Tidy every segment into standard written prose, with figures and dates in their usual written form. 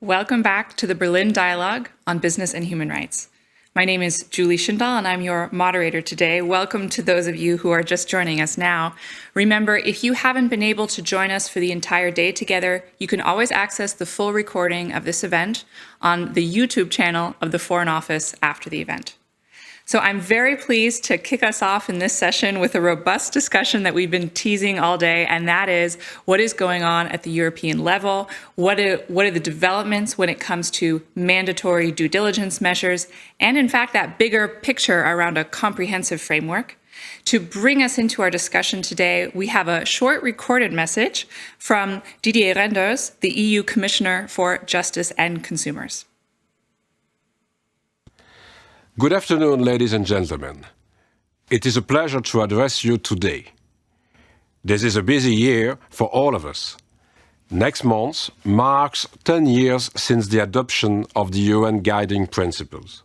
Welcome back to the Berlin Dialogue on Business and Human Rights. My name is Julie Schindel, and I'm your moderator today. Welcome to those of you who are just joining us now. Remember, if you haven't been able to join us for the entire day together, you can always access the full recording of this event on the YouTube channel of the Foreign Office after the event. So I'm very pleased to kick us off in this session with a robust discussion that we've been teasing all day, and that is what is going on at the European level, what are the developments when it comes to mandatory due diligence measures, and in fact that bigger picture around a comprehensive framework. To bring us into our discussion today, we have a short recorded message from Didier Reynders, the EU Commissioner for Justice and Consumers. Good afternoon, ladies and gentlemen. It is a pleasure to address you today. This is a busy year for all of us. Next month marks 10 years since the adoption of the UN Guiding Principles.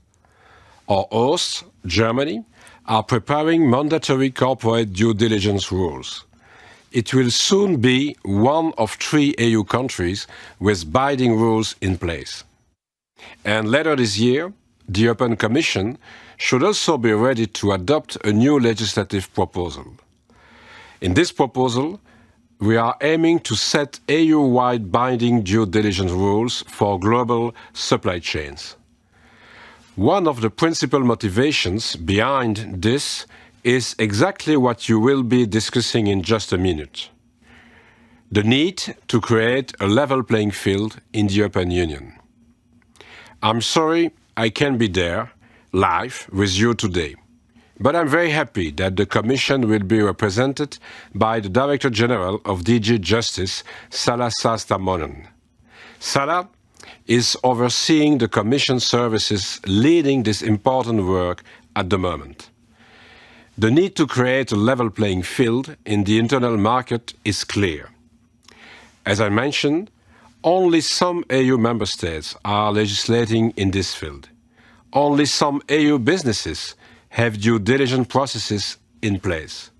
Our hosts, Germany, are preparing mandatory corporate due diligence rules. It will soon be one of 3 EU countries with binding rules in place. And later this year, the European Commission should also be ready to adopt a new legislative proposal. In this proposal, we are aiming to set EU-wide binding due diligence rules for global supply chains. One of the principal motivations behind this is exactly what you will be discussing in just a minute: the need to create a level playing field in the European Union. I'm sorry I can't be there, live, with you today. But I'm very happy that the Commission will be represented by the Director-General of DG Justice, Salla Saastamonen. Salla is overseeing the Commission services leading this important work at the moment. The need to create a level playing field in the internal market is clear. As I mentioned, only some EU member states are legislating in this field. Only some EU businesses have due diligence processes in place.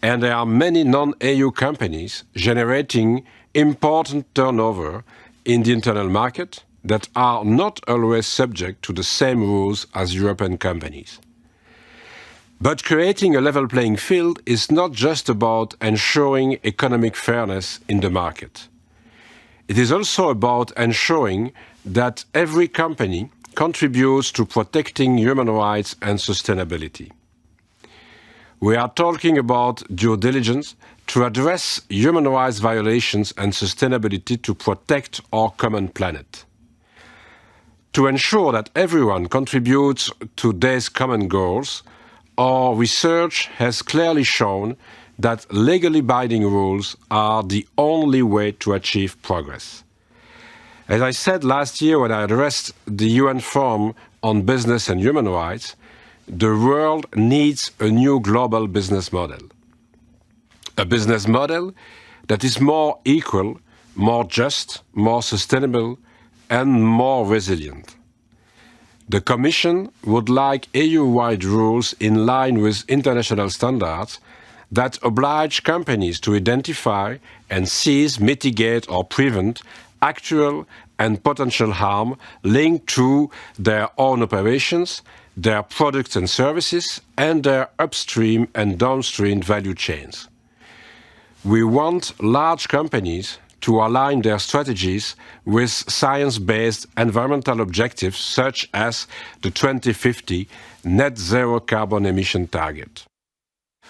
And there are many non-EU companies generating important turnover in the internal market that are not always subject to the same rules as European companies. But creating a level playing field is not just about ensuring economic fairness in the market. It is also about ensuring that every company contributes to protecting human rights and sustainability. We are talking about due diligence to address human rights violations and sustainability to protect our common planet. To ensure that everyone contributes to these common goals, our research has clearly shown that legally binding rules are the only way to achieve progress. As I said last year when I addressed the UN Forum on Business and Human Rights, the world needs a new global business model. A business model that is more equal, more just, more sustainable, and more resilient. The Commission would like EU-wide rules in line with international standards that oblige companies to identify and seize, mitigate or prevent actual and potential harm linked to their own operations, their products and services, and their upstream and downstream value chains. We want large companies to align their strategies with science-based environmental objectives such as the 2050 net zero carbon emission target.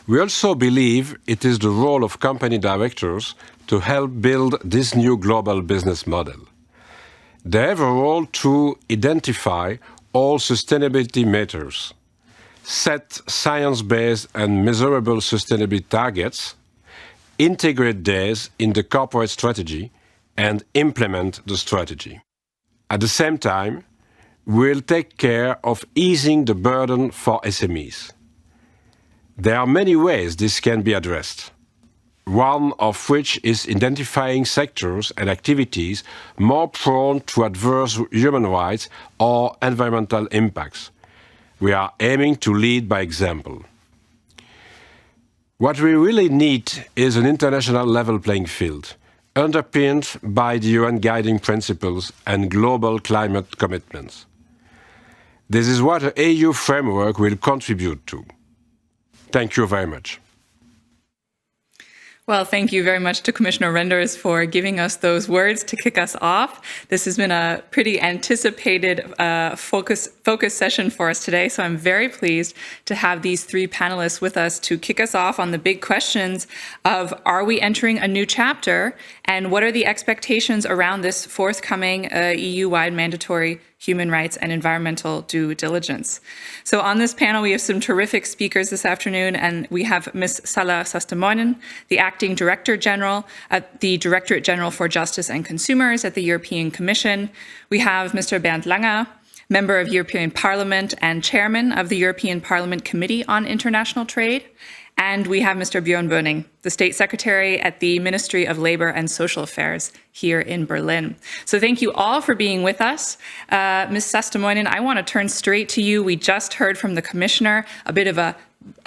We also believe it is the role of company directors to help build this new global business model. They have a role to identify all sustainability matters, set science-based and measurable sustainability targets, integrate these in the corporate strategy, and implement the strategy. At the same time, we'll take care of easing the burden for SMEs. There are many ways this can be addressed, one of which is identifying sectors and activities more prone to adverse human rights or environmental impacts. We are aiming to lead by example. What we really need is an international level playing field, underpinned by the UN guiding principles and global climate commitments. This is what the EU framework will contribute to. Thank you very much. Well, thank you very much to Commissioner Reynders for giving us those words to kick us off. This has been a pretty anticipated focus session for us today, so I'm very pleased to have these three panelists with us to kick us off on the big questions of, are we entering a new chapter, and what are the expectations around this forthcoming EU-wide mandatory human rights and environmental due diligence. So on this panel, we have some terrific speakers this afternoon, and we have Ms. Salla Sastamoinen, the Acting Director General at the Directorate General for Justice and Consumers at the European Commission. We have Mr. Bandlanga, Member of European Parliament and Chairman of the European Parliament Committee on International Trade. And we have Mr. Berning, the State Secretary at the Ministry of Labor and Social Affairs here in Berlin. So thank you all for being with us. Ms. Sastamoinen, I want to turn straight to you. We just heard from the Commissioner a bit of a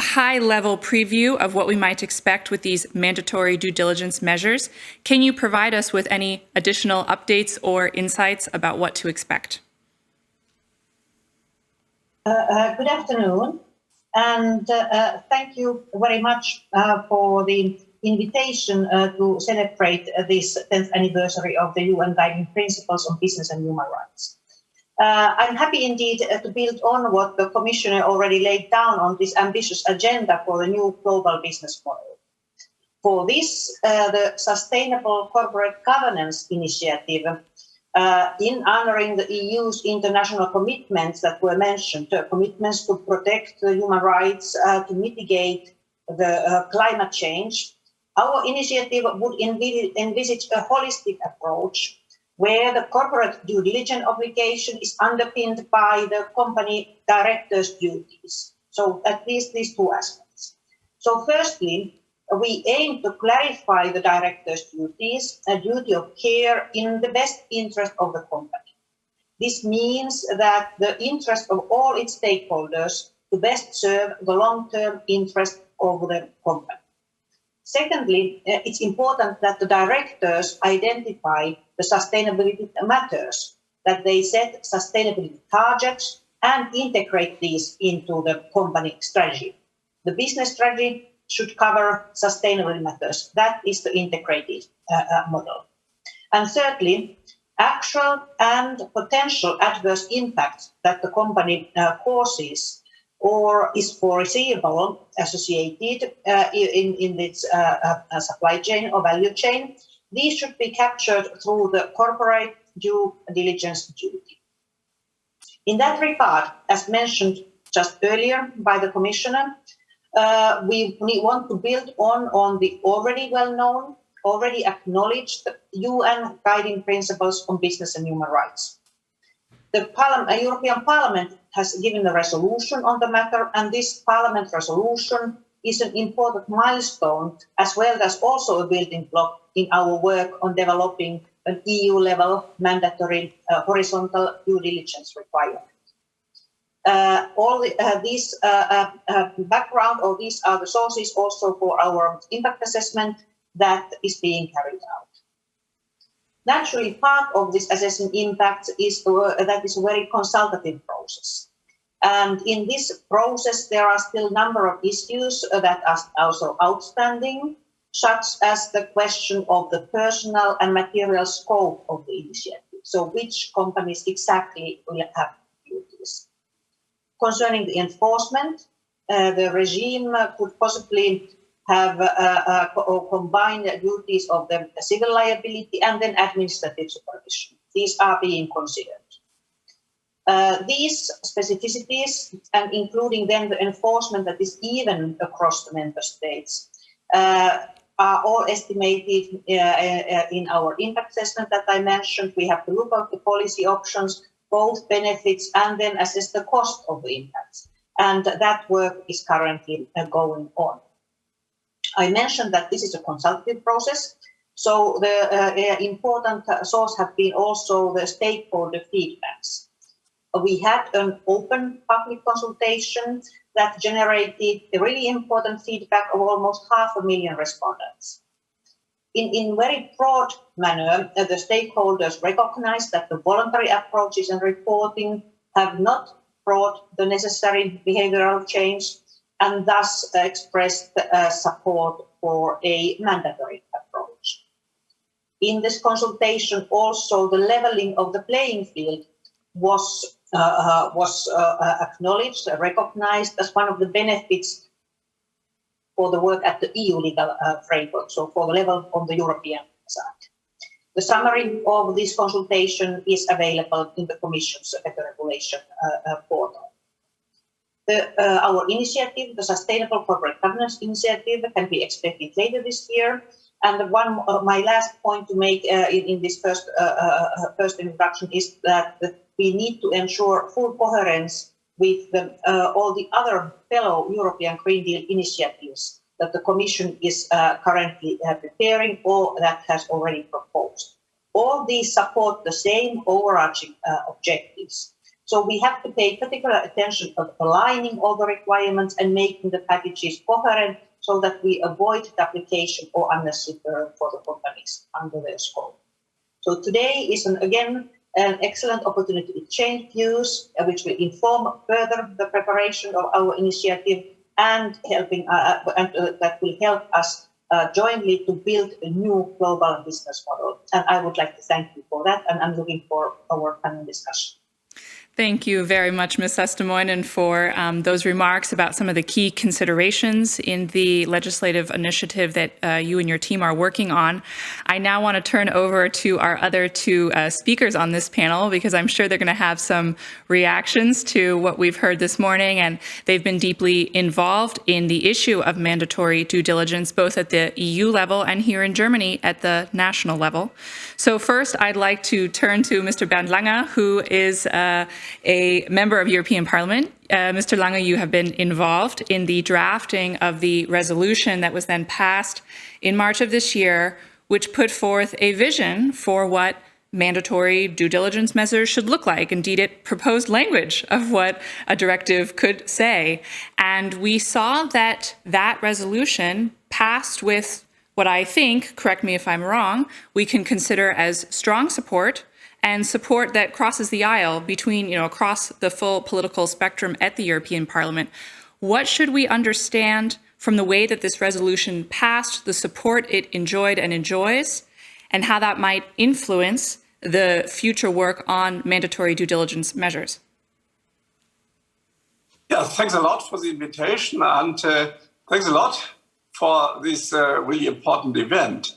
high-level preview of what we might expect with these mandatory due diligence measures. Can you provide us with any additional updates or insights about what to expect? Good afternoon. And thank you very much for the invitation to celebrate this 10th anniversary of the UN Guiding Principles on Business and Human Rights. I'm happy indeed to build on what the Commissioner already laid down on this ambitious agenda for the new global business model. For this, the Sustainable Corporate Governance Initiative, in honoring the EU's international commitments that were mentioned, commitments to protect the human rights, to mitigate the climate change, our initiative would envisage a holistic approach where the corporate due diligence obligation is underpinned by the company director's duties. So at least these two aspects. So firstly, we aim to clarify the director's duties, a duty of care in the best interest of the company. This means that the interest of all its stakeholders to best serve the long-term interest of the company. Secondly, it's important that the directors identify the sustainability matters, that they set sustainability targets and integrate these into the company strategy. The business strategy should cover sustainability matters. That is the integrated model. And thirdly, actual and potential adverse impacts that the company causes or is foreseeable associated in its supply chain or value chain, these should be captured through the corporate due diligence duty. In that regard, as mentioned just earlier by the Commissioner, we want to build on the already well-known, already acknowledged UN guiding principles on business and human rights. The European Parliament has given a resolution on the matter, and this Parliament resolution is an important milestone, as well as also a building block in our work on developing an EU-level mandatory horizontal due diligence requirement. These background, or these are the sources also for our impact assessment that is being carried out. Naturally, part of this assessing impact is that is a very consultative process. And in this process, there are still a number of issues that are also outstanding, such as the question of the personal and material scope of the initiative. So which companies exactly will have duties? Concerning the enforcement, the regime could possibly have combined duties of the civil liability and then administrative supervision. These are being considered. These specificities, and including then the enforcement that is even across the member states, are all estimated in our impact assessment that I mentioned. We have to look at the policy options, both benefits, and then assess the cost of the impacts. And that work is currently going on. I mentioned that this is a consultative process. So the important source have been also the stakeholder feedbacks. We had an open public consultation that generated a really important feedback of almost 500,000 respondents. In very broad manner, the stakeholders recognize that the voluntary approaches and reporting have not brought the necessary behavioral change and thus expressed support for a mandatory approach. In this consultation, also the leveling of the playing field was acknowledged, recognized as one of the benefits for the work at the EU legal framework, so for the level on the European side. The summary of this consultation is available in the Commission's better regulation portal. Our initiative, the Sustainable Corporate Governance Initiative, can be expected later this year. And my last point to make in this first introduction is that we need to ensure full coherence with all the other fellow European Green Deal initiatives that the Commission is currently preparing or that has already proposed. All these support the same overarching objectives. So we have to pay particular attention to aligning all the requirements and making the packages coherent so that we avoid duplication or unnecessary burden for the companies under their scope. So today is again an excellent opportunity to exchange views, which will inform further the preparation of our initiative and that will help us jointly to build a new global business model. And I would like to thank you for that, and I'm looking for our panel discussion. Thank you very much, Ms. Sestemoinen, for those remarks about some of the key considerations in the legislative initiative that you and your team are working on. I now want to turn over to our other two speakers on this panel, because I'm sure they're going to have some reactions to what we've heard this morning, and they've been deeply involved in the issue of mandatory due diligence, both at the EU level and here in Germany at the national level. So first, I'd like to turn to Mr. Bandlanga, who is a member of European Parliament. Mr. Langa, you have been involved in the drafting of the resolution that was then passed in March of this year, which put forth a vision for what mandatory due diligence measures should look like. Indeed, it proposed language of what a directive could say. And we saw that that resolution passed with what I think, correct me if I'm wrong, we can consider as strong support, and support that crosses the aisle between, across the full political spectrum at the European Parliament. What should we understand from the way that this resolution passed, the support it enjoyed and enjoys, and how that might influence the future work on mandatory due diligence measures? Yeah, thanks a lot for the invitation, and thanks a lot for this really important event.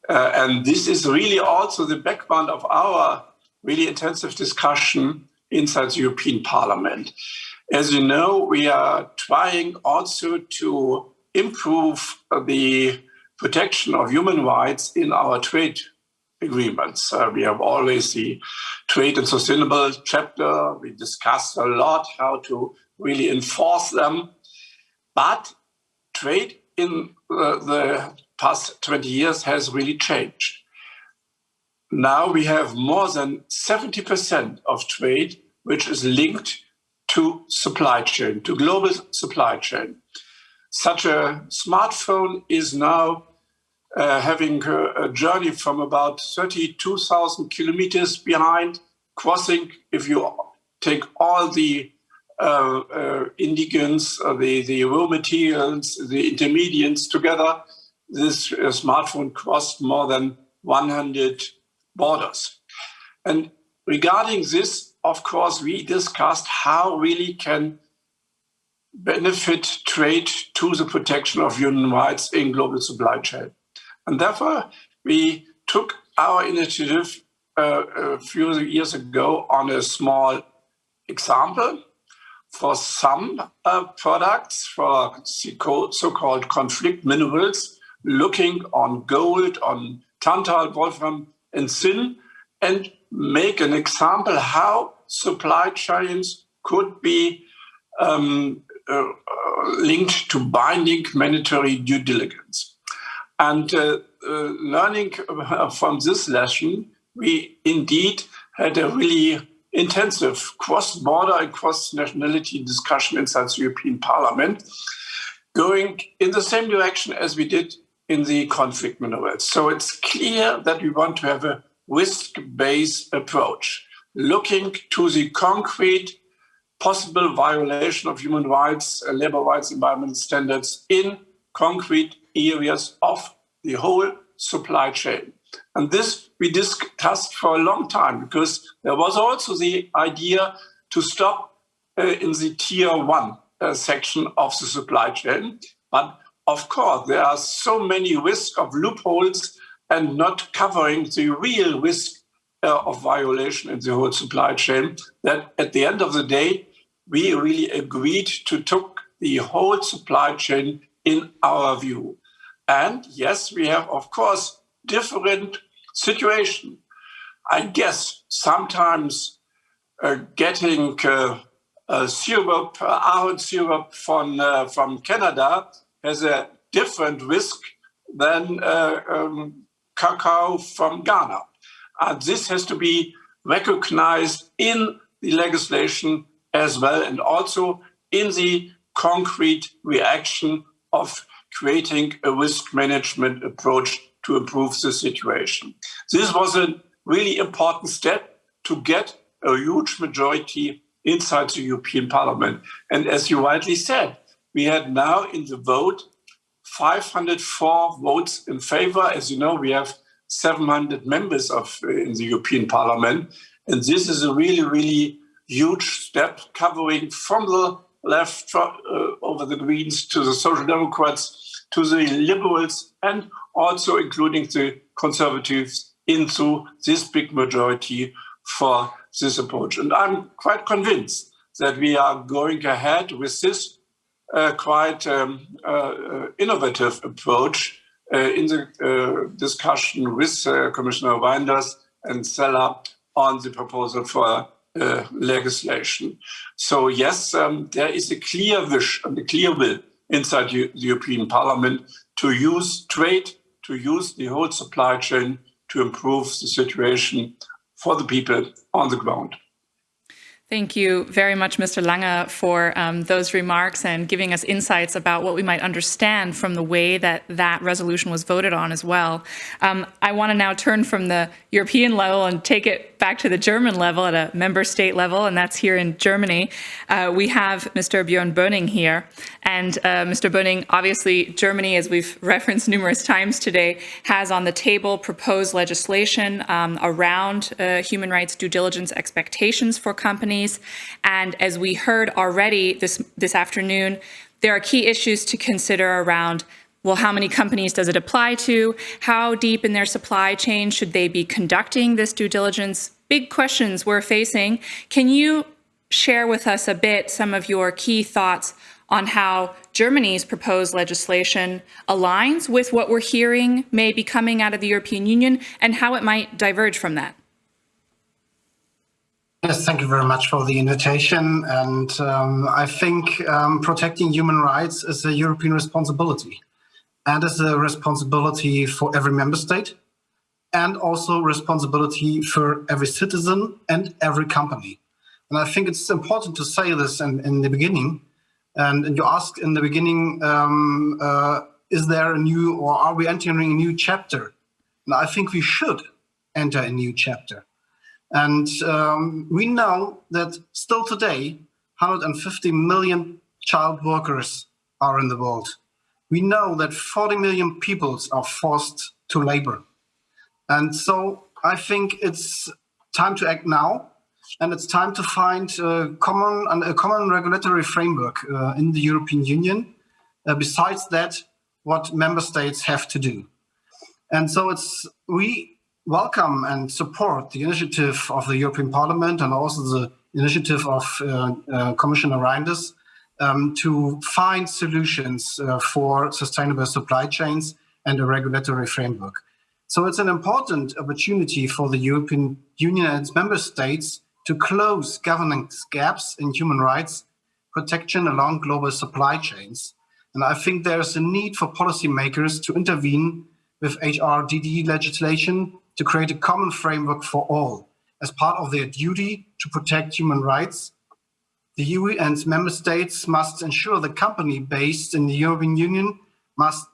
And this is really also the background of our really intensive discussion inside the European Parliament. As you know, we are trying also to improve the protection of human rights in our trade agreements. We have always the trade and sustainable chapter. We discussed a lot how to really enforce them. But trade in the past 20 years has really changed. Now we have more than 70% of trade which is linked to supply chain, to global supply chain. Such a smartphone is now having a journey from about 32,000 kilometers behind, crossing, if you take all the ingredients, the raw materials, the intermediates together, this smartphone crossed more than 100 borders. And regarding this, of course, we discussed how really can benefit trade to the protection of human rights in global supply chain. And therefore, we took our initiative a few years ago on a small example for some products, for so-called conflict minerals, looking on gold, on tantal, wolfram, and tin, and make an example how supply chains could be linked to binding mandatory due diligence. And learning from this lesson, we indeed had a really intensive cross-border and cross-nationality discussion inside the European Parliament, going in the same direction as we did in the conflict minerals. So it's clear that we want to have a risk-based approach, looking to the concrete possible violation of human rights, labor rights, environmental standards in concrete areas of the whole supply chain. And this we discussed for a long time, because there was also the idea to stop in the tier one section of the supply chain. But of course, there are so many risks of loopholes and not covering the real risk of violation in the whole supply chain, that at the end of the day, we really agreed to take the whole supply chain in our view. And yes, we have, of course, different situations. I guess sometimes getting syrup, ahorn syrup from Canada has a different risk than cacao from Ghana. And this has to be recognized in the legislation as well, and also in the concrete reaction of creating a risk management approach to improve the situation. This was a really important step to get a huge majority inside the European Parliament. And as you rightly said, we had now in the vote 504 votes in favor. As you know, we have 700 members in the European Parliament. And this is a really, really huge step covering from the left over the Greens to the Social Democrats to the Liberals, and also including the Conservatives into this big majority for this approach. And I'm quite convinced that we are going ahead with this quite innovative approach in the discussion with Commissioner Reinders and Zeller on the proposal for legislation. So yes, there is a clear wish and a clear will inside the European Parliament to use trade, to use the whole supply chain to improve the situation for the people on the ground. Thank you very much, Mr. Langa, for those remarks and giving us insights about what we might understand from the way that that resolution was voted on as well. I want to now turn from the European level and take it back to the German level at a member state level, and that's here in Germany. We have Mr. Björn Berning here. And Mr. Berning, obviously, Germany, as we've referenced numerous times today, has on the table proposed legislation around human rights due diligence expectations for companies. And as we heard already this afternoon, there are key issues to consider around, well, how many companies does it apply to? How deep in their supply chain should they be conducting this due diligence? Big questions we're facing. Can you share with us a bit some of your key thoughts on how Germany's proposed legislation aligns with what we're hearing may be coming out of the European Union, and how it might diverge from that? Yes, thank you very much for the invitation. And I think protecting human rights is a European responsibility, and is a responsibility for every member state, and also responsibility for every citizen and every company. And I think it's important to say this in the beginning. And you asked in the beginning, is there a new, or are we entering a new chapter? And I think we should enter a new chapter. And we know that still today, 150 million child workers are in the world. We know that 40 million people are forced to labor. And so I think it's time to act now, and it's time to find a common regulatory framework in the European Union. Besides that, what member states have to do. And so we welcome and support the initiative of the European Parliament, and also the initiative of Commissioner Reinders to find solutions for sustainable supply chains and a regulatory framework. So it's an important opportunity for the European Union and its member states to close governance gaps in human rights protection along global supply chains. And I think there's a need for policymakers to intervene with HRDD legislation to create a common framework for all as part of their duty to protect human rights. The EU and member states must ensure the company based in the European Union must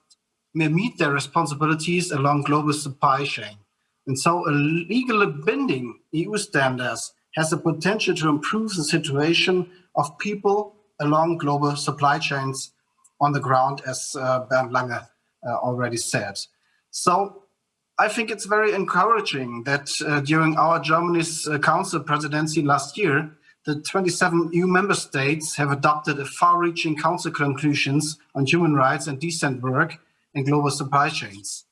may meet their responsibilities along global supply chain. And so a legally binding EU standards has the potential to improve the situation of people along global supply chains on the ground, as Bandlanga already said. So I think it's very encouraging that during our Germany's Council presidency last year, the 27 EU member states have adopted a far-reaching Council conclusions on human rights and decent work in global supply chains.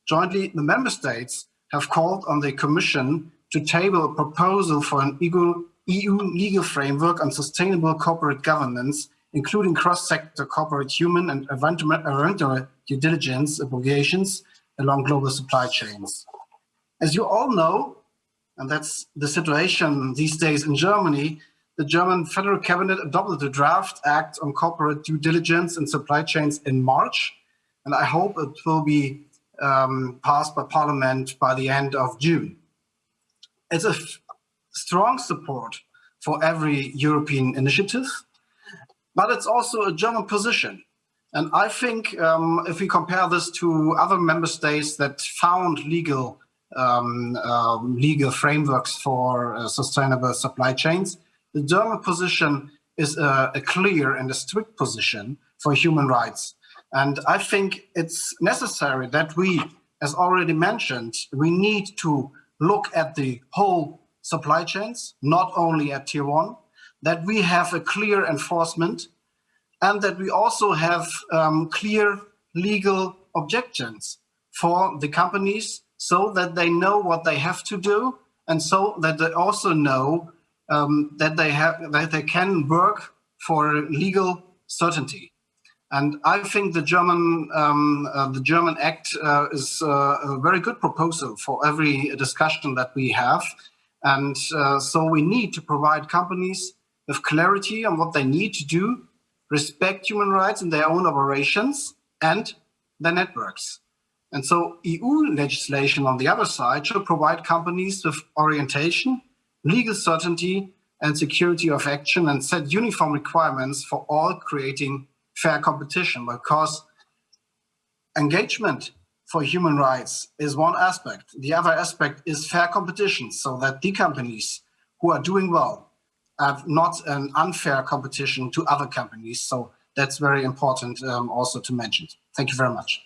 Jointly, the member states have called on the Commission to table a proposal for an EU legal framework on sustainable corporate governance, including cross-sector corporate human and voluntary due diligence obligations along global supply chains. As you all know, and that's the situation these days in Germany, the German Federal Cabinet adopted the draft Act on corporate due diligence and supply chains in March, and I hope it will be passed by Parliament by the end of June. It's a strong support for every European initiative, but it's also a German position. And I think if we compare this to other member states that found legal frameworks for sustainable supply chains, the German position is a clear and a strict position for human rights. And I think it's necessary that we, as already mentioned, we need to look at the whole supply chains, not only at tier one, that we have a clear enforcement, and that we also have clear legal objections for the companies so that they know what they have to do, and so that they also know that they can work for legal certainty. And I think the German Act is a very good proposal for every discussion that we have. And so we need to provide companies with clarity on what they need to do, respect human rights in their own operations and their networks. And so EU legislation on the other side should provide companies with orientation, legal certainty, and security of action, and set uniform requirements for all, creating fair competition, because engagement for human rights is one aspect. The other aspect is fair competition, so that the companies who are doing well have not an unfair competition to other companies. So that's very important also to mention. Thank you very much.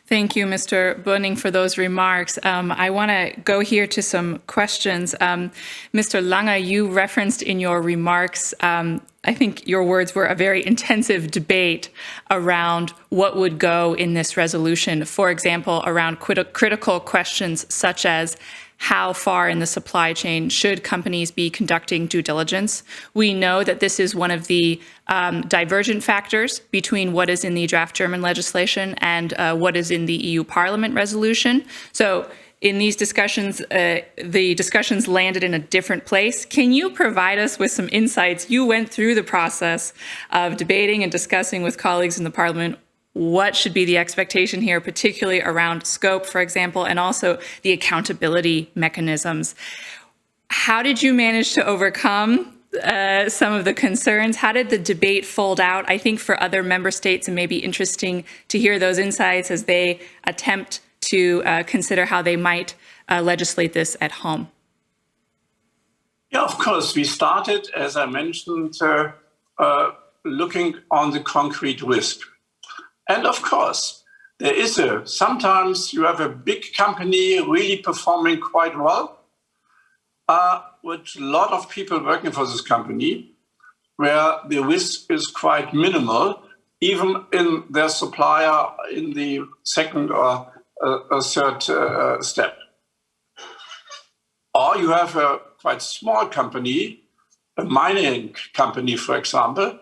Thank you, Mr. Berning, for those remarks. I want to go here to some questions. Mr. Langa, you referenced in your remarks, I think your words were a very intensive debate around what would go in this resolution. For example, around critical questions such as how far in the supply chain should companies be conducting due diligence? We know that this is one of the divergent factors between what is in the draft German legislation and what is in the EU Parliament resolution. So in these discussions, the discussions landed in a different place. Can you provide us with some insights? You went through the process of debating and discussing with colleagues in the Parliament what should be the expectation here, particularly around scope, for example, and also the accountability mechanisms. How did you manage to overcome some of the concerns? How did the debate fold out? I think for other member states, it may be interesting to hear those insights as they attempt to consider how they might legislate this at home. Yeah, of course. We started, as I mentioned, looking on the concrete risk. And of course, there is sometimes you have a big company really performing quite well, with a lot of people working for this company, where the risk is quite minimal, even in their supplier in the second or third step. Or you have a quite small company, a mining company, for example,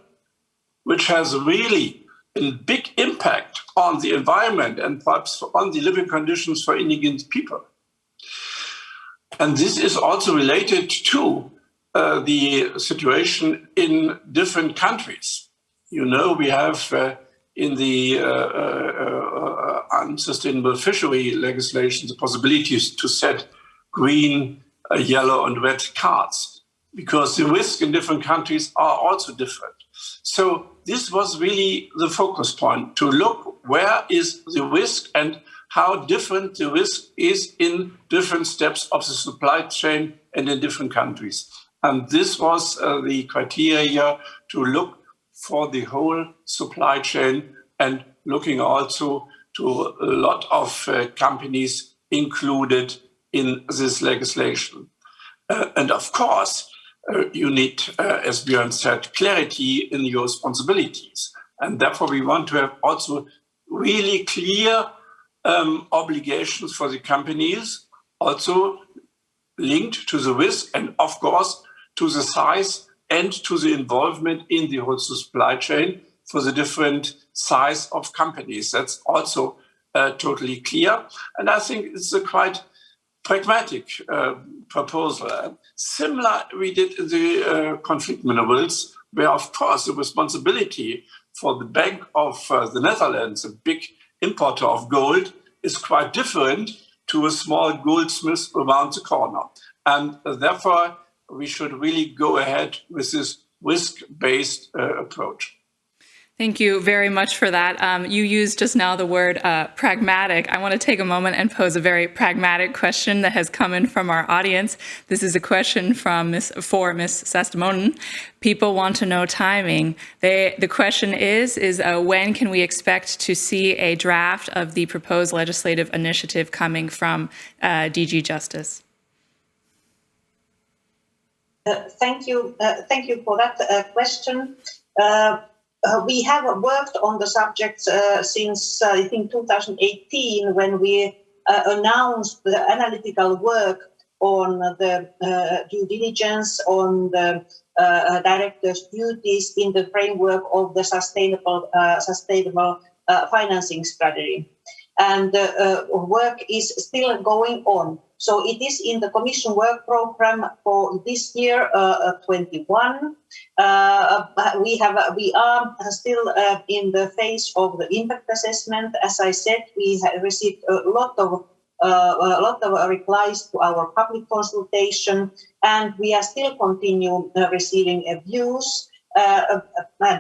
which has really a big impact on the environment and perhaps on the living conditions for indigenous people. And this is also related to the situation in different countries. You know, we have in the unsustainable fishery legislation the possibilities to set green, yellow and red cards, because the risks in different countries are also different. So this was really the focus point, to look where is the risk and how different the risk is in different steps of the supply chain and in different countries. And this was the criteria to look for the whole supply chain and looking also to a lot of companies included in this legislation. And of course, you need, as Björn said, clarity in your responsibilities. And therefore, we want to have also really clear obligations for the companies, also linked to the risk and, of course, to the size and to the involvement in the whole supply chain for the different size of companies. That's also totally clear. And I think it's a quite pragmatic proposal. Similar we did in the conflict minerals, where, of course, the responsibility for the Bank of the Netherlands, a big importer of gold, is quite different to a small goldsmith around the corner. And therefore, we should really go ahead with this risk-based approach. Thank you very much for that. You used just now the word pragmatic. I want to take a moment and pose a very pragmatic question that has come in from our audience. This is a question for Ms. Sastamonen. People want to know timing. The question is when can we expect to see a draft of the proposed legislative initiative coming from DG Justice? Thank you for that question. We have worked on the subject since, I think, 2018, when we announced the analytical work on the due diligence, on the director's duties in the framework of the sustainable financing strategy. And work is still going on. So it is in the Commission work program for this year, 21. We are still in the phase of the impact assessment. As I said, we have received a lot of replies to our public consultation, and we are still continue receiving views,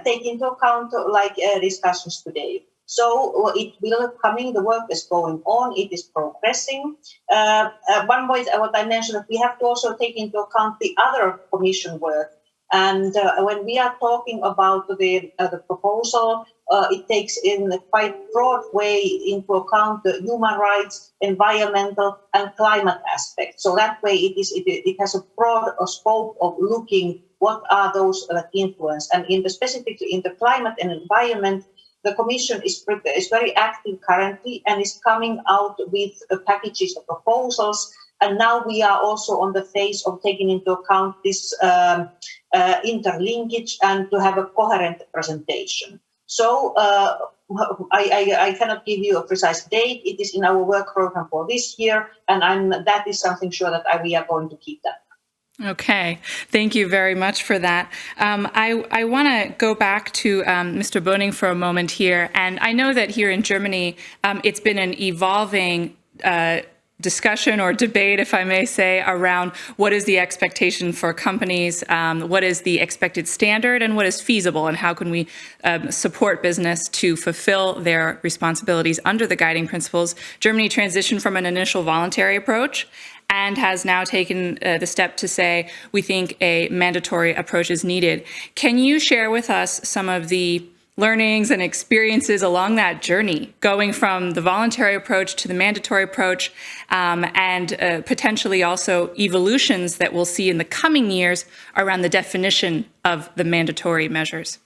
taking into account like discussions today. So it will coming, the work is going on, it is progressing. One point what I mentioned, that we have to also take into account the other Commission work. And when we are talking about the proposal, it takes in a quite broad way into account the human rights, environmental and climate aspects. So that way it has a broad scope of looking what are those that influence. And specifically in the climate and environment, the Commission is very active currently and is coming out with packages of proposals. And now we are also on the phase of taking into account this interlinkage and to have a coherent presentation. So I cannot give you a precise date. It is in our work program for this year, and that is something sure that we are going to keep that. Okay, thank you very much for that. I want to go back to Mr. Berning for a moment here. And I know that here in Germany, it's been an evolving discussion or debate, if I may say, around what is the expectation for companies, what is the expected standard, and what is feasible, and how can we support business to fulfill their responsibilities under the guiding principles. Germany transitioned from an initial voluntary approach and has now taken the step to say, we think a mandatory approach is needed. Can you share with us some of the learnings and experiences along that journey, going from the voluntary approach to the mandatory approach, and potentially also evolutions that we'll see in the coming years around the definition of the mandatory measures?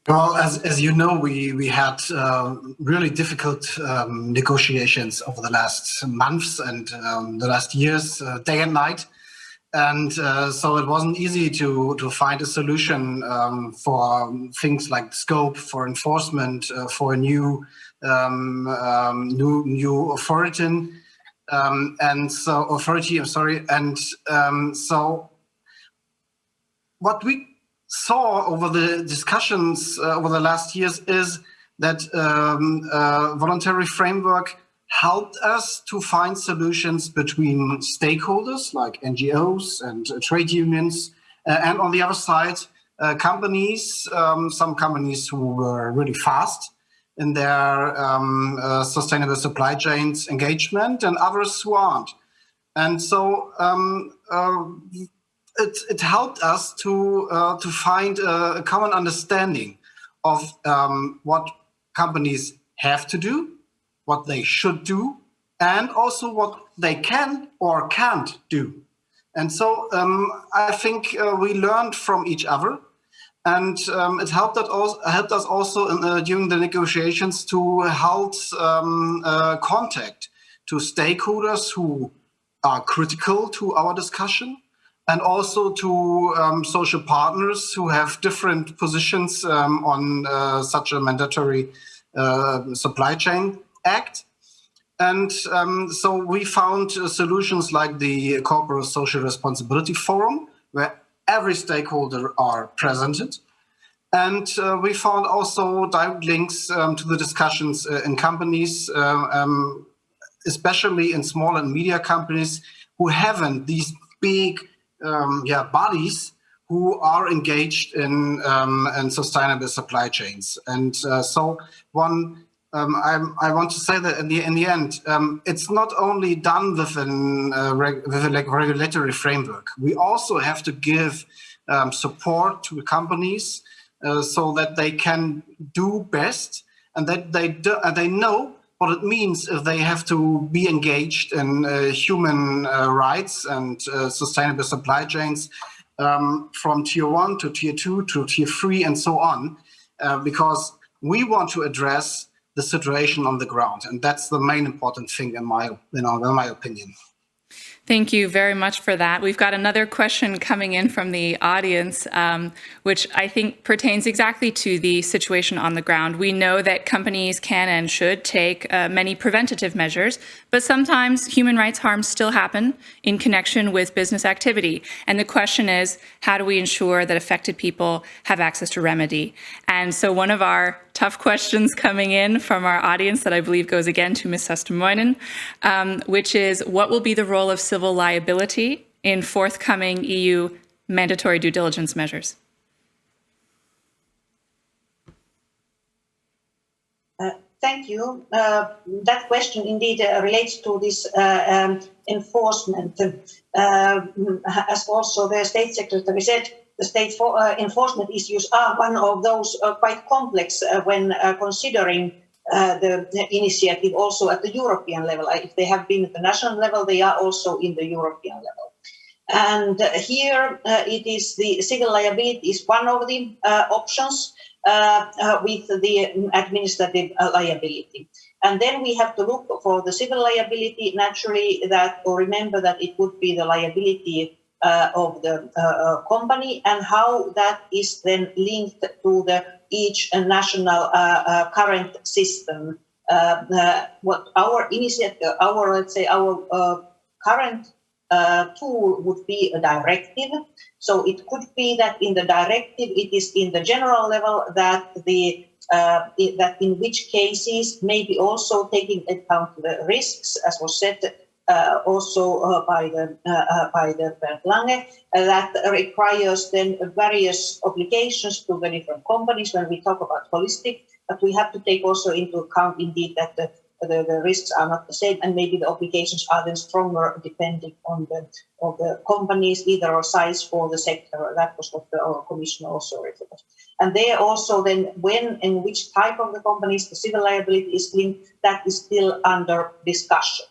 Well, as you know, we had really difficult negotiations over the last months and the last years, day and night. And so it wasn't easy to find a solution for things like scope, for enforcement, for a new authority. So what we saw over the discussions over the last years is that voluntary framework helped us to find solutions between stakeholders like NGOs and trade unions And on the other side, companies, some companies who were really fast in their sustainable supply chains engagement, and others who aren't. And so it helped us to find a common understanding of what companies have to do, what they should do, and also what they can or can't do. And so I think we learned from each other, and it helped us also during the negotiations to hold contact to stakeholders who are critical to our discussion, and also to social partners who have different positions on such a mandatory supply chain act. And so we found solutions like the Corporate Social Responsibility Forum, where every stakeholder are presented. And we found also direct links to the discussions in companies, especially in small and media companies who haven't these big bodies who are engaged in sustainable supply chains. And so I want to say that in the end, it's not only done within a regulatory framework. We also have to give support to companies so that they can do best, and that they know what it means if they have to be engaged in human rights and sustainable supply chains from tier 1 to tier 2 to tier 3 and so on, because we want to address the situation on the ground. And that's the main important thing in my opinion. Thank you very much for that. We've got another question coming in from the audience, which I think pertains exactly to the situation on the ground. We know that companies can and should take many preventative measures, but sometimes human rights harms still happen in connection with business activity. And the question is, how do we ensure that affected people have access to remedy? And so one of our tough questions coming in from our audience that I believe goes again to Ms. Sestermoinen, which is, what will be the role of civil liability in forthcoming EU mandatory due diligence measures? Thank you. That question indeed relates to this enforcement. As also the State Secretary said, the state enforcement issues are one of those quite complex when considering the initiative also at the European level. If they have been at the national level, they are also in the European level. And here it is the civil liability is one of the options with the administrative liability. And then we have to look for the civil liability, naturally, or remember that it would be the liability of the company, and how that is then linked to each national current system. What our initiative, our current tool would be a directive. So it could be that in the directive, it is in the general level that that in which cases, maybe also taking account the risks, as was said also by the Bandlanga, that requires then various obligations to the different companies when we talk about holistic, but we have to take also into account indeed that the risks are not the same, and maybe the obligations are then stronger depending on the companies, either or size for the sector. That was what our commission also referred. And there also then when and which type of the companies the civil liability is linked, that is still under discussion.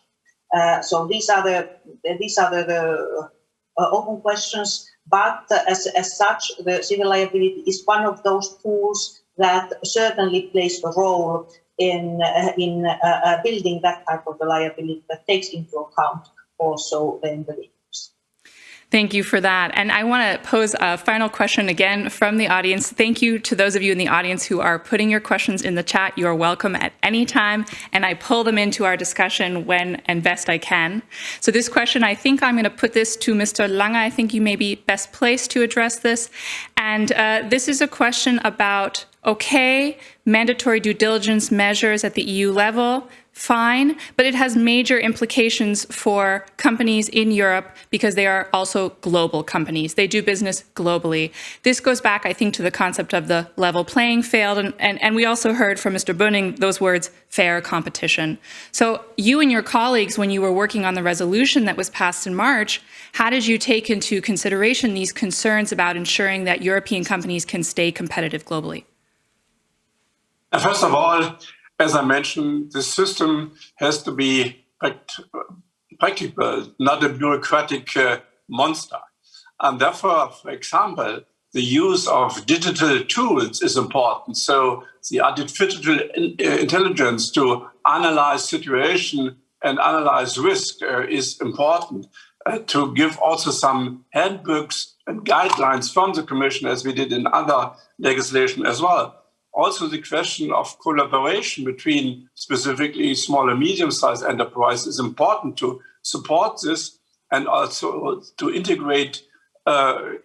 So these are the open questions, but as such, the civil liability is one of those tools that certainly plays a role in building that type of the liability that takes into account also then the victims. Thank you for that. And I want to pose a final question again from the audience. Thank you to those of you in the audience who are putting your questions in the chat. You are welcome at any time, and I pull them into our discussion when and best I can. So this question, I think I'm going to put this to Mr. Langa. I think you may be best placed to address this. And this is a question about, okay, mandatory due diligence measures at the EU level, fine, but it has major implications for companies in Europe because they are also global companies. They do business globally. This goes back, I think, to the concept of the level playing field, and we also heard from Mr. Berning those words, fair competition. So you and your colleagues, when you were working on the resolution that was passed in March, how did you take into consideration these concerns about ensuring that European companies can stay competitive globally? First of all, as I mentioned, the system has to be practical, not a bureaucratic monster. And therefore, for example, the use of digital tools is important. So the artificial intelligence to analyze situation and analyze risk is important. To give also some handbooks and guidelines from the Commission, as we did in other legislation as well. Also, the question of collaboration between specifically small and medium-sized enterprises is important to support this, and also to integrate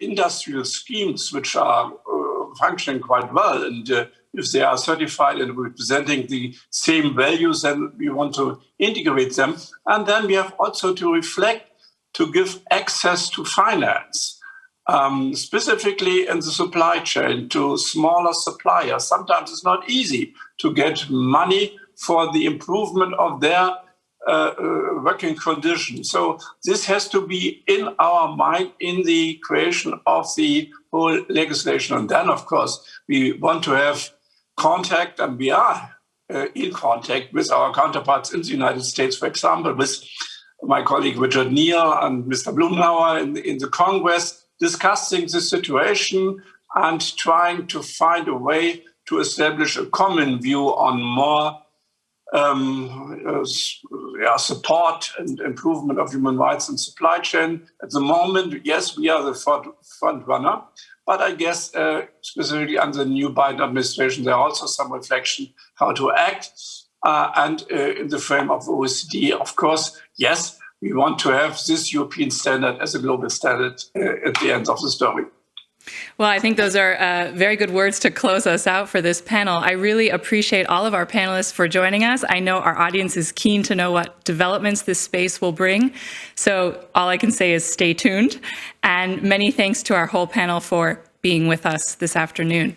industrial schemes which are functioning quite well. And if they are certified and representing the same values, then we want to integrate them. And then we have also to reflect to give access to finance. Specifically in the supply chain to smaller suppliers. Sometimes it's not easy to get money for the improvement of their working conditions. So this has to be in our mind in the creation of the whole legislation. And then, of course, we want to have contact, and we are in contact with our counterparts in the United States, for example, with my colleague Richard Neal and Mr. Blumauer in the Congress, discussing the situation and trying to find a way to establish a common view on more support and improvement of human rights and supply chain. At the moment, yes, we are the front runner, but I guess specifically under the new Biden administration, there are also some reflection how to act. And in the frame of OECD, of course, yes, we want to have this European standard as a global standard at the end of the story. Well, I think those are very good words to close us out for this panel. I really appreciate all of our panelists for joining us. I know our audience is keen to know what developments this space will bring. So all I can say is stay tuned. And many thanks to our whole panel for being with us this afternoon.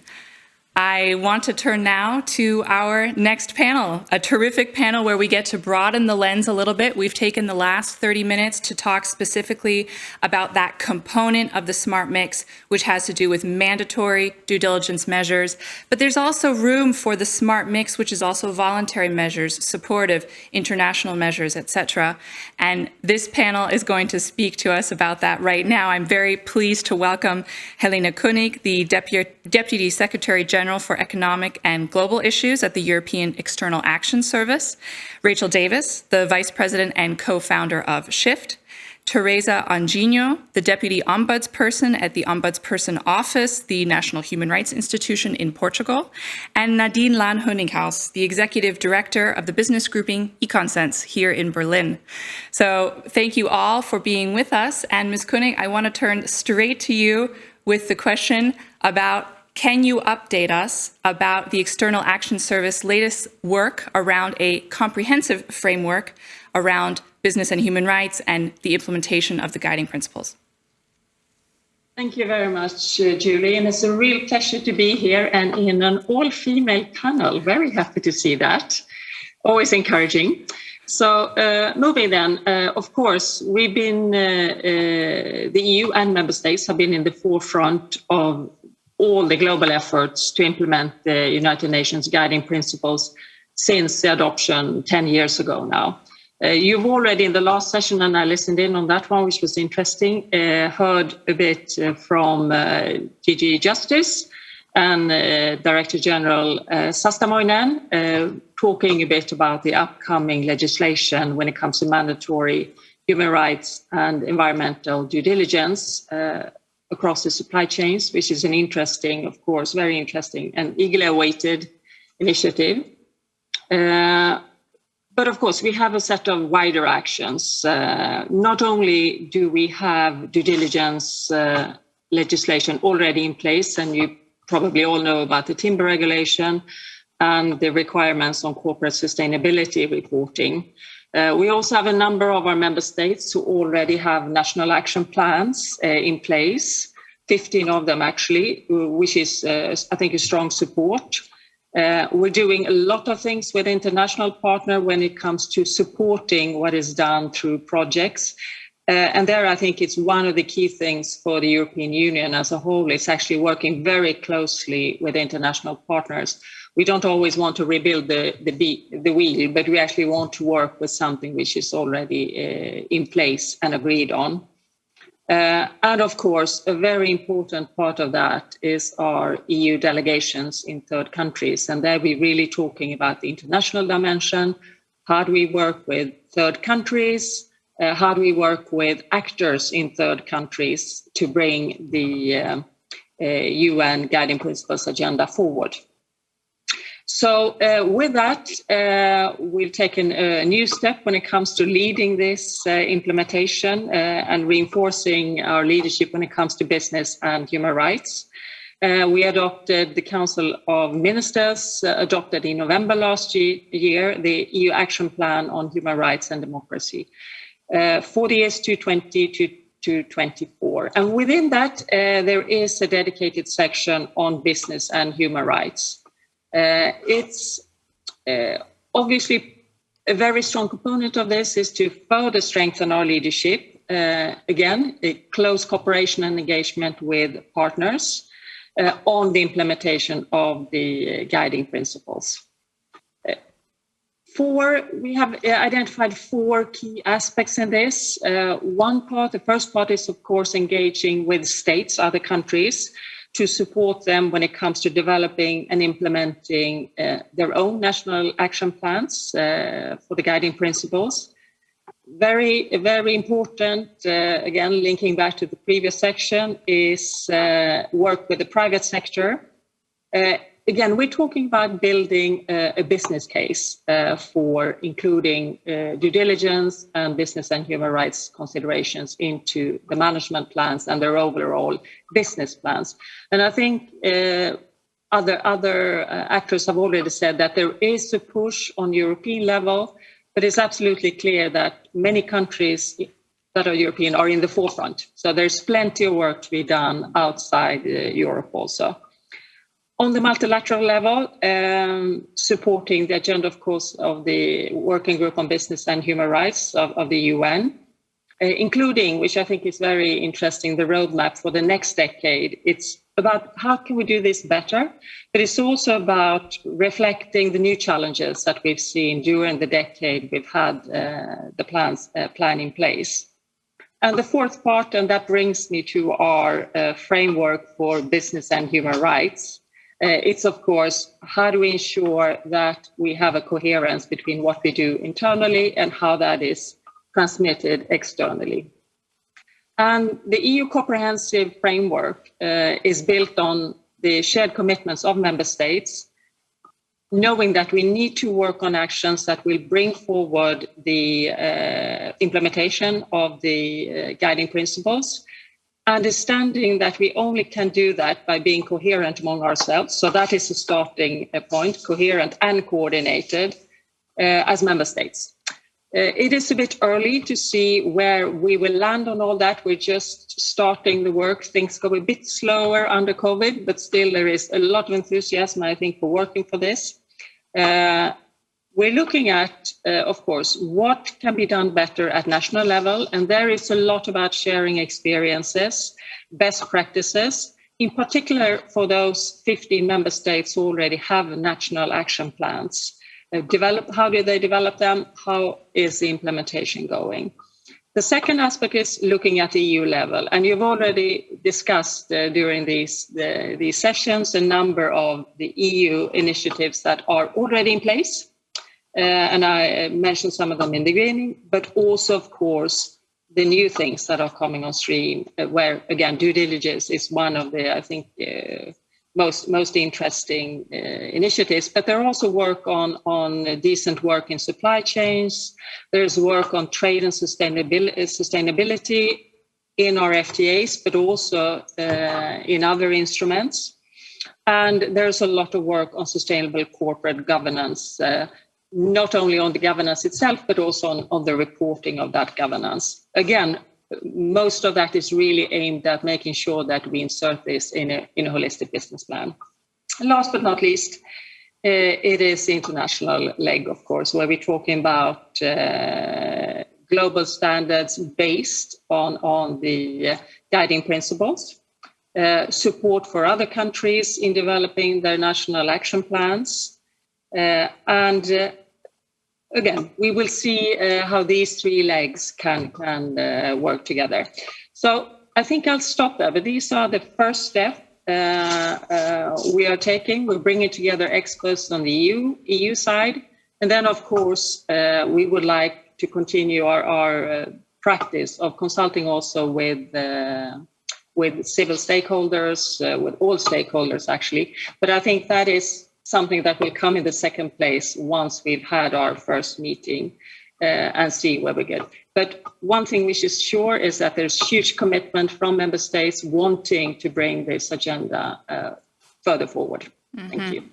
I want to turn now to our next panel, a terrific panel where we get to broaden the lens a little bit. We've taken the last 30 minutes to talk specifically about that component of the smart mix, which has to do with mandatory due diligence measures. But there's also room for the smart mix, which is also voluntary measures, supportive international measures, etc. And this panel is going to speak to us about that right now. I'm very pleased to welcome Helena König, the Deputy Secretary General for Economic and Global Issues at the European External Action Service, Rachel Davis, the Vice President and co-founder of SHIFT, Teresa Anjinho, the Deputy Ombudsperson at the Ombudsperson Office, the National Human Rights Institution in Portugal, and Nadine Laan-Honighaus, the Executive Director of the business grouping eConsens here in Berlin. So thank you all for being with us. And Ms. König, I want to turn straight to you with the question about, can you update us about the External Action Service latest work around a comprehensive framework around business and human rights and the implementation of the guiding principles? Thank you very much, Julie. And it's a real pleasure to be here and in an all-female panel. Very happy to see that. Always encouraging. So moving then, of course, we've been, the EU and member states have been in the forefront of all the global efforts to implement the United Nations guiding principles since the adoption 10 years ago now. You've already in the last session, and I listened in on that one, which was interesting, heard a bit from DG Justice and Director General Sastamoinen talking a bit about the upcoming legislation when it comes to mandatory human rights and environmental due diligence across the supply chains, which is an interesting, of course, very interesting and eagerly awaited initiative. But of course, we have a set of wider actions. Not only do we have due diligence legislation already in place, and you probably all know about the timber regulation and the requirements on corporate sustainability reporting. We also have a number of our member states who already have national action plans in place, 15 of them actually, which is, I think, a strong support. We're doing a lot of things with international partners when it comes to supporting what is done through projects. And there, I think it's one of the key things for the European Union as a whole is actually working very closely with international partners. We don't always want to rebuild the wheel, but we actually want to work with something which is already in place and agreed on. And of course, a very important part of that is our EU delegations in third countries. And there we're really talking about the international dimension. How do we work with third countries? How do we work with actors in third countries to bring the UN Guiding Principles agenda forward? So with that, we'll take a new step when it comes to leading this implementation and reinforcing our leadership when it comes to business and human rights. We adopted the Council of Ministers, adopted in November last year, the EU Action Plan on Human Rights and Democracy for the years 2020 to 24. And within that, there is a dedicated section on business and human rights. It's obviously a very strong component of this is to further strengthen our leadership. Again, a close cooperation and engagement with partners on the implementation of the guiding principles. We have identified 4 key aspects in this. The first part is, of course, engaging with states, other countries, to support them when it comes to developing and implementing their own national action plans for the guiding principles. Very, very important, again, linking back to the previous section, is work with the private sector. Again, we're talking about building a business case for including due diligence and business and human rights considerations into the management plans and their overall business plans. And I think other actors have already said that there is a push on European level, but it's absolutely clear that many countries that are European are in the forefront. So there's plenty of work to be done outside Europe also. On the multilateral level, supporting the agenda, of course, of the Working Group on Business and Human Rights of the UN, including, which I think is very interesting, the roadmap for the next decade. It's about how can we do this better, but it's also about reflecting the new challenges that we've seen during the decade we've had the plan in place. And the fourth part, and that brings me to our framework for business and human rights. It's, of course, how do we ensure that we have a coherence between what we do internally and how that is transmitted externally. And the EU comprehensive framework is built on the shared commitments of member states, knowing that we need to work on actions that will bring forward the implementation of the guiding principles, understanding that we only can do that by being coherent among ourselves. So that is a starting point, coherent and coordinated as member states. It is a bit early to see where we will land on all that. We're just starting the work. Things go a bit slower under COVID, but still there is a lot of enthusiasm, I think, for working for this. We're looking at, of course, what can be done better at national level. And there is a lot about sharing experiences, best practices, in particular for those 15 member states who already have national action plans. How do they develop them? How is the implementation going? The second aspect is looking at the EU level. And you've already discussed during these sessions a number of the EU initiatives that are already in place. And I mentioned some of them in the beginning, but also, of course, the new things that are coming on stream, where, again, due diligence is one of the, I think, most interesting initiatives. But there are also work on decent work in supply chains. There's work on trade and sustainability in our FTAs, but also in other instruments. And there's a lot of work on sustainable corporate governance, not only on the governance itself, but also on the reporting of that governance. Again, most of that is really aimed at making sure that we insert this in a holistic business plan. And last but not least, it is the international leg, of course, where we're talking about global standards based on the guiding principles, support for other countries in developing their national action plans, and again, we will see how these three legs can work together. So I think I'll stop there, but these are the first steps we are taking. We're bringing together experts on the EU side. And then, of course, we would like to continue our practice of consulting also with civil stakeholders, with all stakeholders, actually. But I think that is something that will come in the second place once we've had our first meeting and see where we get. But one thing which is sure is that there's huge commitment from member states wanting to bring this agenda further forward. Thank you.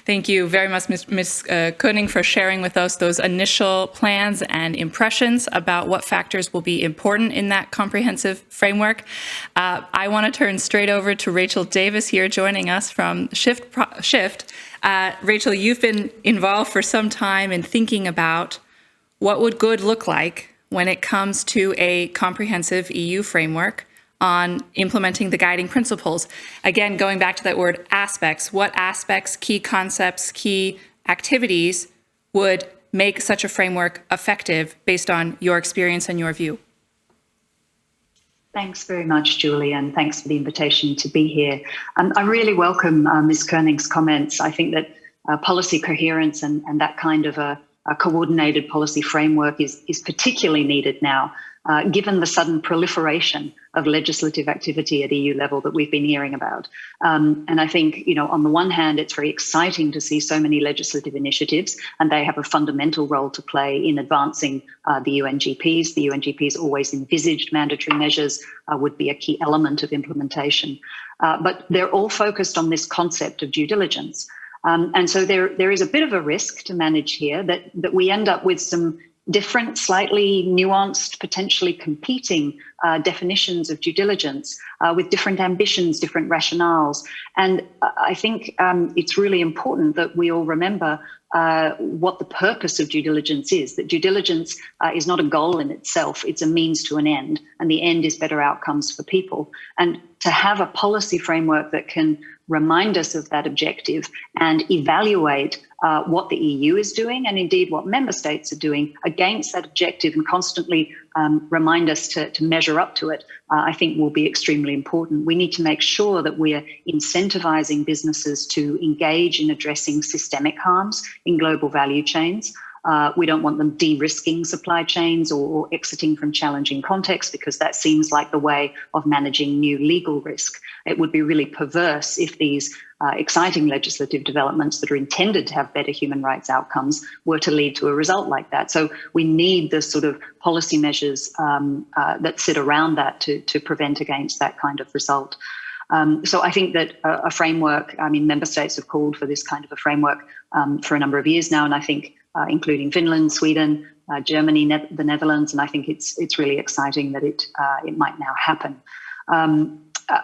Thank you very much, Ms. Koenig, for sharing with us those initial plans and impressions about what factors will be important in that comprehensive framework. I want to turn straight over to Rachel Davis here, joining us from Shift. Rachel, you've been involved for some time in thinking about what would good look like when it comes to a comprehensive EU framework on implementing the guiding principles. Again, going back to that word aspects, what aspects, key concepts, key activities would make such a framework effective based on your experience and your view? Thanks very much, Julie, and thanks for the invitation to be here. I really welcome Ms. Koenig's comments. I think that policy coherence and that kind of a coordinated policy framework is particularly needed now, given the sudden proliferation of legislative activity at EU level that we've been hearing about. And I think, on the one hand, it's very exciting to see so many legislative initiatives, and they have a fundamental role to play in advancing the UNGPs. The UNGPs always envisaged mandatory measures would be a key element of implementation. But they're all focused on this concept of due diligence. And so there is a bit of a risk to manage here that we end up with some different, slightly nuanced, potentially competing definitions of due diligence with different ambitions, different rationales. And I think it's really important that we all remember what the purpose of due diligence is, that due diligence is not a goal in itself, it's a means to an end, and the end is better outcomes for people. And to have a policy framework that can remind us of that objective and evaluate what the EU is doing and indeed what member states are doing against that objective and constantly remind us to measure up to it, I think will be extremely important. We need to make sure that we are incentivizing businesses to engage in addressing systemic harms in global value chains. We don't want them de-risking supply chains or exiting from challenging contexts, because that seems like the way of managing new legal risk. It would be really perverse if these exciting legislative developments that are intended to have better human rights outcomes were to lead to a result like that. So we need the sort of policy measures that sit around that to prevent against that kind of result. So I think that a framework, member states have called for this kind of a framework for a number of years now, and I think including Finland, Sweden, Germany, the Netherlands, and I think it's really exciting that it might now happen.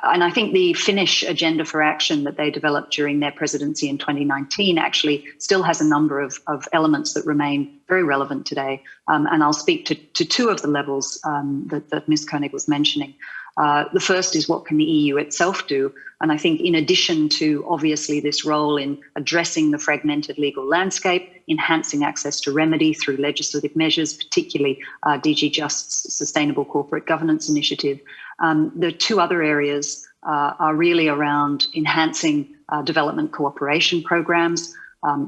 And I think the Finnish agenda for action that they developed during their presidency in 2019 actually still has a number of elements that remain very relevant today. And I'll speak to two of the levels that Ms. Koenig was mentioning. The first is, what can the EU itself do? And I think in addition to obviously this role in addressing the fragmented legal landscape, enhancing access to remedy through legislative measures, particularly DG Just's Sustainable Corporate Governance Initiative, the two other areas are really around enhancing development cooperation programs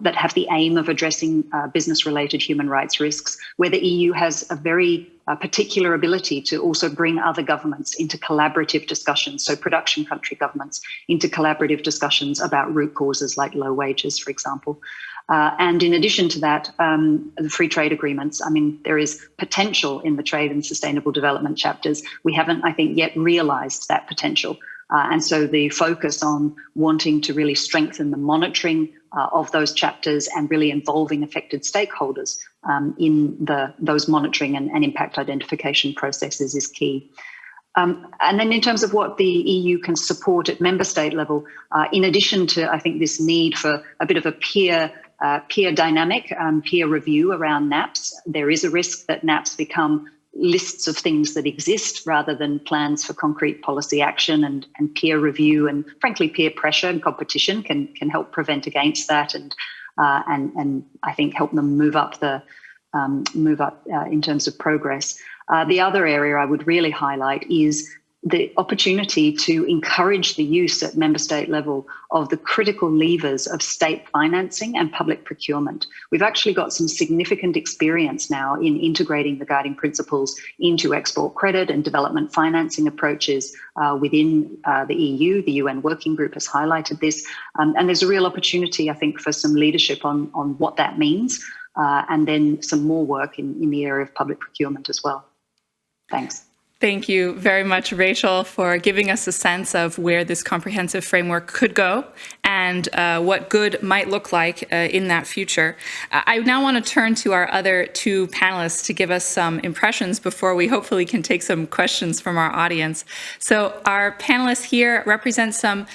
that have the aim of addressing business-related human rights risks, where the EU has a very particular ability to also bring other governments into collaborative discussions, so production country governments into collaborative discussions about root causes like low wages, for example. And in addition to that, the free trade agreements, there is potential in the trade and sustainable development chapters. We haven't, I think, yet realised that potential. And so the focus on wanting to really strengthen the monitoring of those chapters and really involving affected stakeholders in those monitoring and impact identification processes is key. And then in terms of what the EU can support at member state level, in addition to, I think, this need for a bit of a peer dynamic, peer review around NAPs, there is a risk that NAPs become lists of things that exist rather than plans for concrete policy action, and peer review and, frankly, peer pressure and competition can help prevent against that and I think help them move up in terms of progress. The other area I would really highlight is the opportunity to encourage the use at member state level of the critical levers of state financing and public procurement. We've actually got some significant experience now in integrating the guiding principles into export credit and development financing approaches within the EU. The UN Working Group has highlighted this. And there's a real opportunity, I think, for some leadership on what that means, and then some more work in the area of public procurement as well. Thanks. Thank you very much, Rachel, for giving us a sense of where this comprehensive framework could go and what good might look like in that future. I now want to turn to our other two panelists to give us some impressions before we hopefully can take some questions from our audience. So our panelists here represent some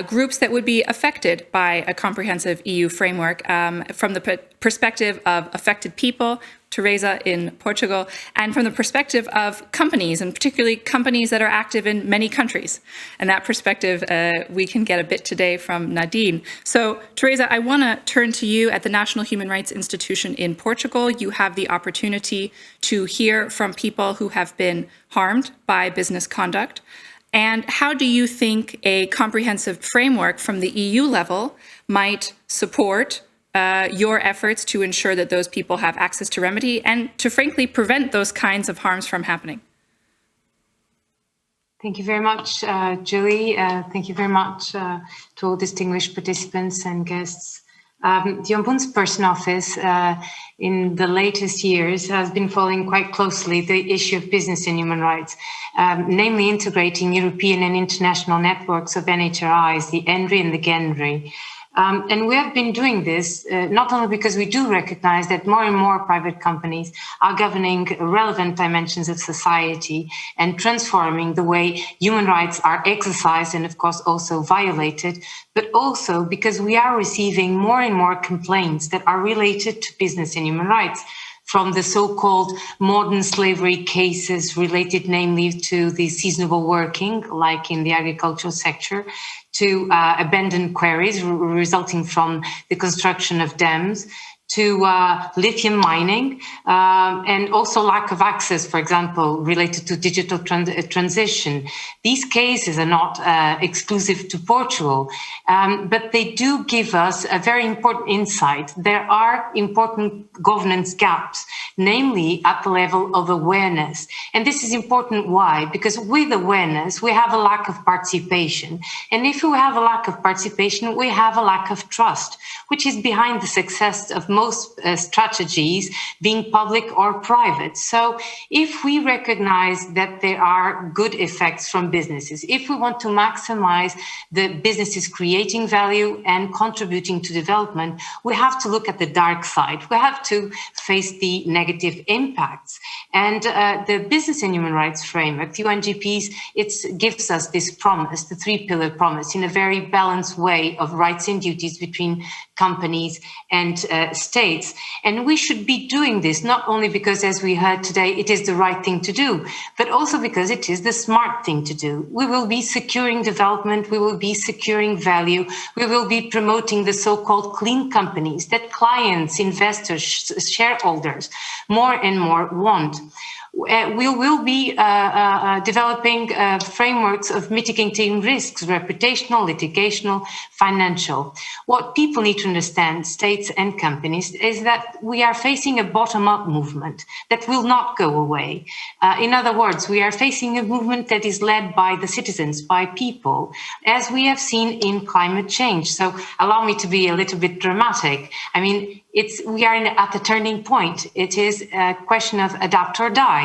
groups that would be affected by a comprehensive EU framework from the perspective of affected people, Teresa in Portugal, and from the perspective of companies, and particularly companies that are active in many countries. And that perspective we can get a bit today from Nadine. So, Teresa, I want to turn to you at the National Human Rights Institution in Portugal. You have the opportunity to hear from people who have been harmed by business conduct. And how do you think a comprehensive framework from the EU level might support your efforts to ensure that those people have access to remedy and to, frankly, prevent those kinds of harms from happening? Thank you very much, Julie. Thank you very much to all distinguished participants and guests. The Ombudsperson Office in the latest years has been following quite closely the issue of business and human rights, namely integrating European and international networks of NHRIs, the ENRI and the GENRI. And we have been doing this not only because we do recognize that more and more private companies are governing relevant dimensions of society and transforming the way human rights are exercised and, of course, also violated, but also because we are receiving more and more complaints that are related to business and human rights, from the so-called modern slavery cases related namely to the seasonal working, like in the agricultural sector, to abandoned quarries resulting from the construction of dams, to lithium mining, and also lack of access, for example, related to digital transition. These cases are not exclusive to Portugal, but they do give us a very important insight. There are important governance gaps, namely at the level of awareness. And this is important. Why? Because with awareness, we have a lack of participation. And if we have a lack of participation, we have a lack of trust, which is behind the success of most strategies, being public or private. So if we recognize that there are good effects from businesses, if we want to maximize the businesses creating value and contributing to development, we have to look at the dark side. We have to face the negative impacts. And the Business and Human Rights Framework, the UNGPs, it gives us this promise, the three-pillar promise, in a very balanced way of rights and duties between companies and states. And we should be doing this not only because, as we heard today, it is the right thing to do, but also because it is the smart thing to do. We will be securing development, we will be securing value, we will be promoting the so-called clean companies that clients, investors, shareholders more and more want. We will be developing frameworks of mitigating risks, reputational, litigational, financial. What people need to understand, states and companies, is that we are facing a bottom-up movement that will not go away. In other words, we are facing a movement that is led by the citizens, by people, as we have seen in climate change. So allow me to be a little bit dramatic. I mean, we are at a turning point. It is a question of adapt or die.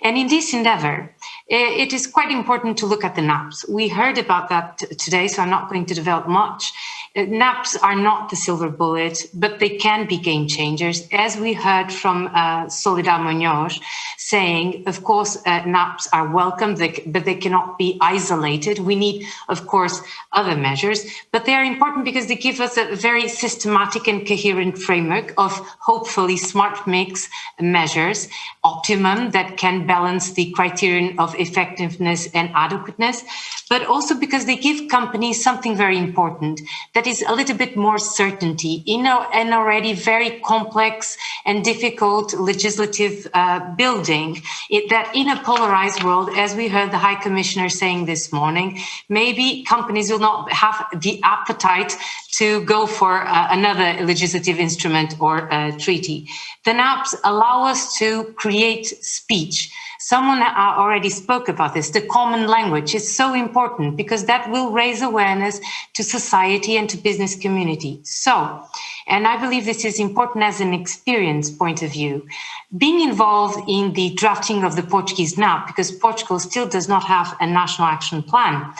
And in this endeavor, it is quite important to look at the NAPs. We heard about that today, so I'm not going to develop much. NAPs are not the silver bullet, but they can be game changers. As we heard from Soledad Munoz saying, of course, NAPs are welcome, but they cannot be isolated. We need, of course, other measures, but they are important because they give us a very systematic and coherent framework of hopefully smart mix measures, optimum that can balance the criterion of effectiveness and adequateness, but also because they give companies something very important, that is a little bit more certainty in an already very complex and difficult legislative building, that in a polarized world, as we heard the High Commissioner saying this morning, maybe companies will not have the appetite to go for another legislative instrument or treaty. The NAPs allow us to create speech. Someone already spoke about this. The common language is so important because that will raise awareness to society and to business community. So, and I believe this is important as an experience point of view, being involved in the drafting of the Portuguese NAP, because Portugal still does not have a national action plan.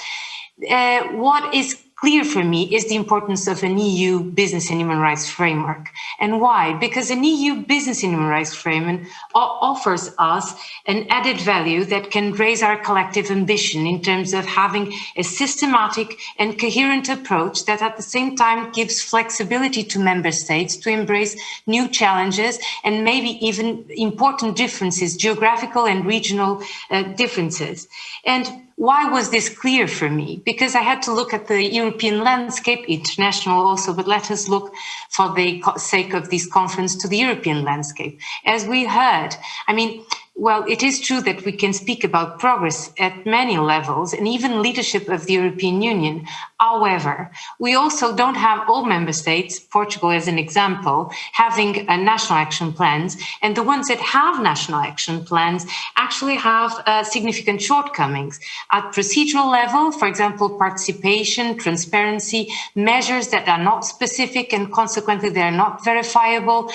What is clear for me is the importance of an EU business and human rights framework. And why? Because an EU business and human rights framework offers us an added value that can raise our collective ambition in terms of having a systematic and coherent approach that at the same time gives flexibility to member states to embrace new challenges and maybe even important differences, geographical and regional differences. And why was this clear for me? Because I had to look at the European landscape, international also, but let us look for the sake of this conference to the European landscape. As we heard, I mean, well, it is true that we can speak about progress at many levels and even leadership of the European Union. However, we also don't have all member states, Portugal as an example, having national action plans. And the ones that have national action plans actually have significant shortcomings. At procedural level, for example, participation, transparency, measures that are not specific and consequently they are not verifiable,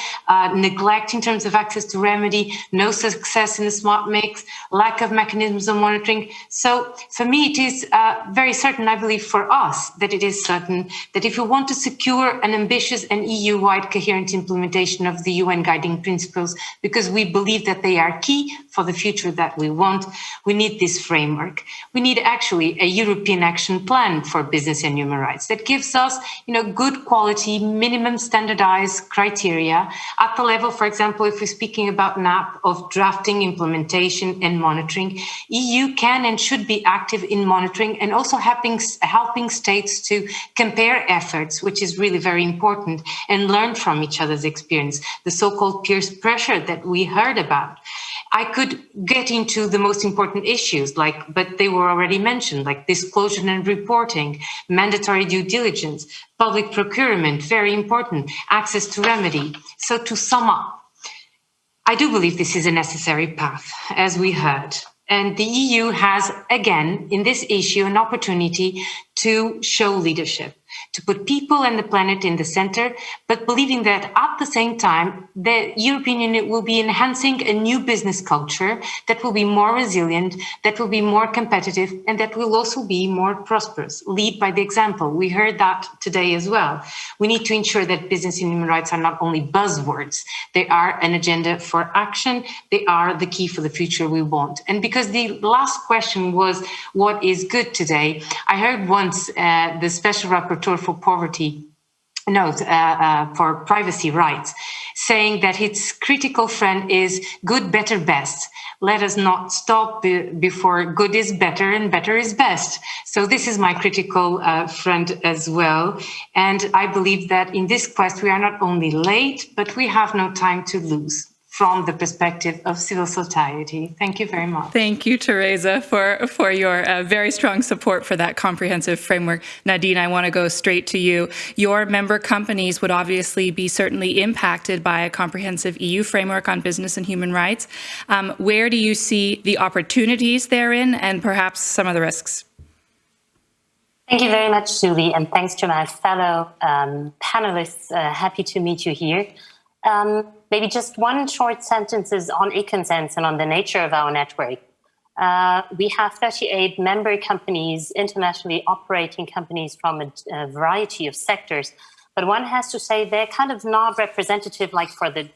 neglect in terms of access to remedy, no success in the smart mix, lack of mechanisms of monitoring. So for me, it is very certain, I believe for us, that it is certain that if we want to secure an ambitious and EU-wide coherent implementation of the UN guiding principles, because we believe that they are key for the future that we want, we need this framework. We need actually a European action plan for business and human rights that gives us, good quality, minimum standardized criteria at the level, for example, if we're speaking about NAP, of drafting, implementation and monitoring. EU can and should be active in monitoring and also helping states to compare efforts, which is really very important, and learn from each other's experience, the so-called peer pressure that we heard about. I could get into the most important issues, but they were already mentioned, like disclosure and reporting, mandatory due diligence, public procurement, very important, access to remedy. So to sum up, I do believe this is a necessary path, as we heard. And the EU has, again, in this issue, an opportunity to show leadership, to put people and the planet in the center, but believing that at the same time, the European Union will be enhancing a new business culture that will be more resilient, that will be more competitive, and that will also be more prosperous. Lead by the example. We heard that today as well. We need to ensure that business and human rights are not only buzzwords, they are an agenda for action, they are the key for the future we want. And because the last question was, what is good today? I heard once the Special Rapporteur for Poverty for privacy rights, saying that its critical friend is good, better, best. Let us not stop before good is better and better is best. So this is my critical friend as well. And I believe that in this quest, we are not only late, but we have no time to lose from the perspective of civil society. Thank you very much. Thank you, Teresa, for your very strong support for that comprehensive framework. Nadine, I want to go straight to you. Your member companies would obviously be certainly impacted by a comprehensive EU framework on business and human rights. Where do you see the opportunities therein and perhaps some of the risks? Thank you very much, Julie, and thanks to my fellow panelists. Happy to meet you here. Maybe just one short sentence on e-consents and on the nature of our network. We have 38 member companies, internationally operating companies from a variety of sectors. But one has to say they're kind of not representative like for the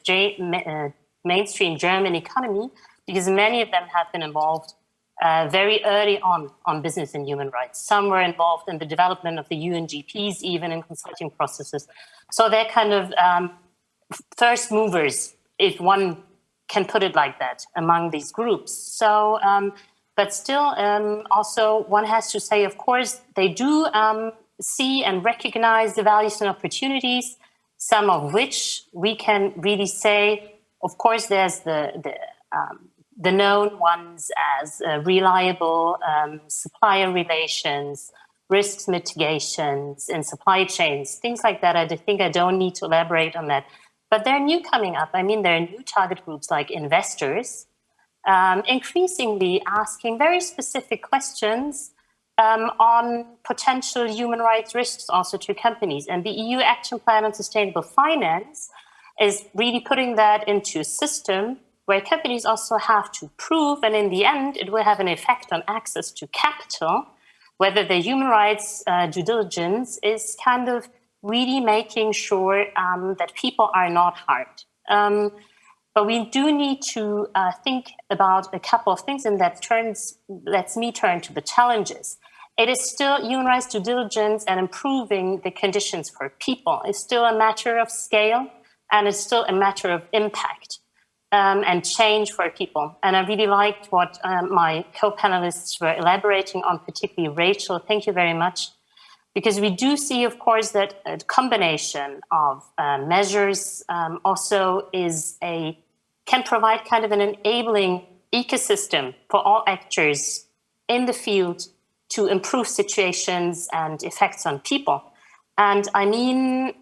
mainstream German economy, because many of them have been involved very early on business and human rights. Some were involved in the development of the UNGPs, even in consulting processes. So they're kind of first movers, if one can put it like that, among these groups. So, but still, also one has to say, of course, they do see and recognize the values and opportunities, some of which we can really say, of course, there's the known ones as reliable supplier relations, risks mitigations in supply chains, things like that. I think I don't need to elaborate on that. But there are new coming up. I mean, there are new target groups like investors, increasingly asking very specific questions on potential human rights risks also to companies. And the EU Action Plan on Sustainable Finance is really putting that into a system where companies also have to prove, and in the end, it will have an effect on access to capital, whether the human rights due diligence is kind of really making sure that people are not harmed. But we do need to think about a couple of things, and that lets me turn to the challenges. It is still human rights due diligence and improving the conditions for people. It's still a matter of scale, and it's still a matter of impact. And change for people. And I really liked what my co-panelists were elaborating on, particularly Rachel. Thank you very much. Because we do see, of course, that a combination of measures also can provide kind of an enabling ecosystem for all actors in the field to improve situations and effects on people. And I mean,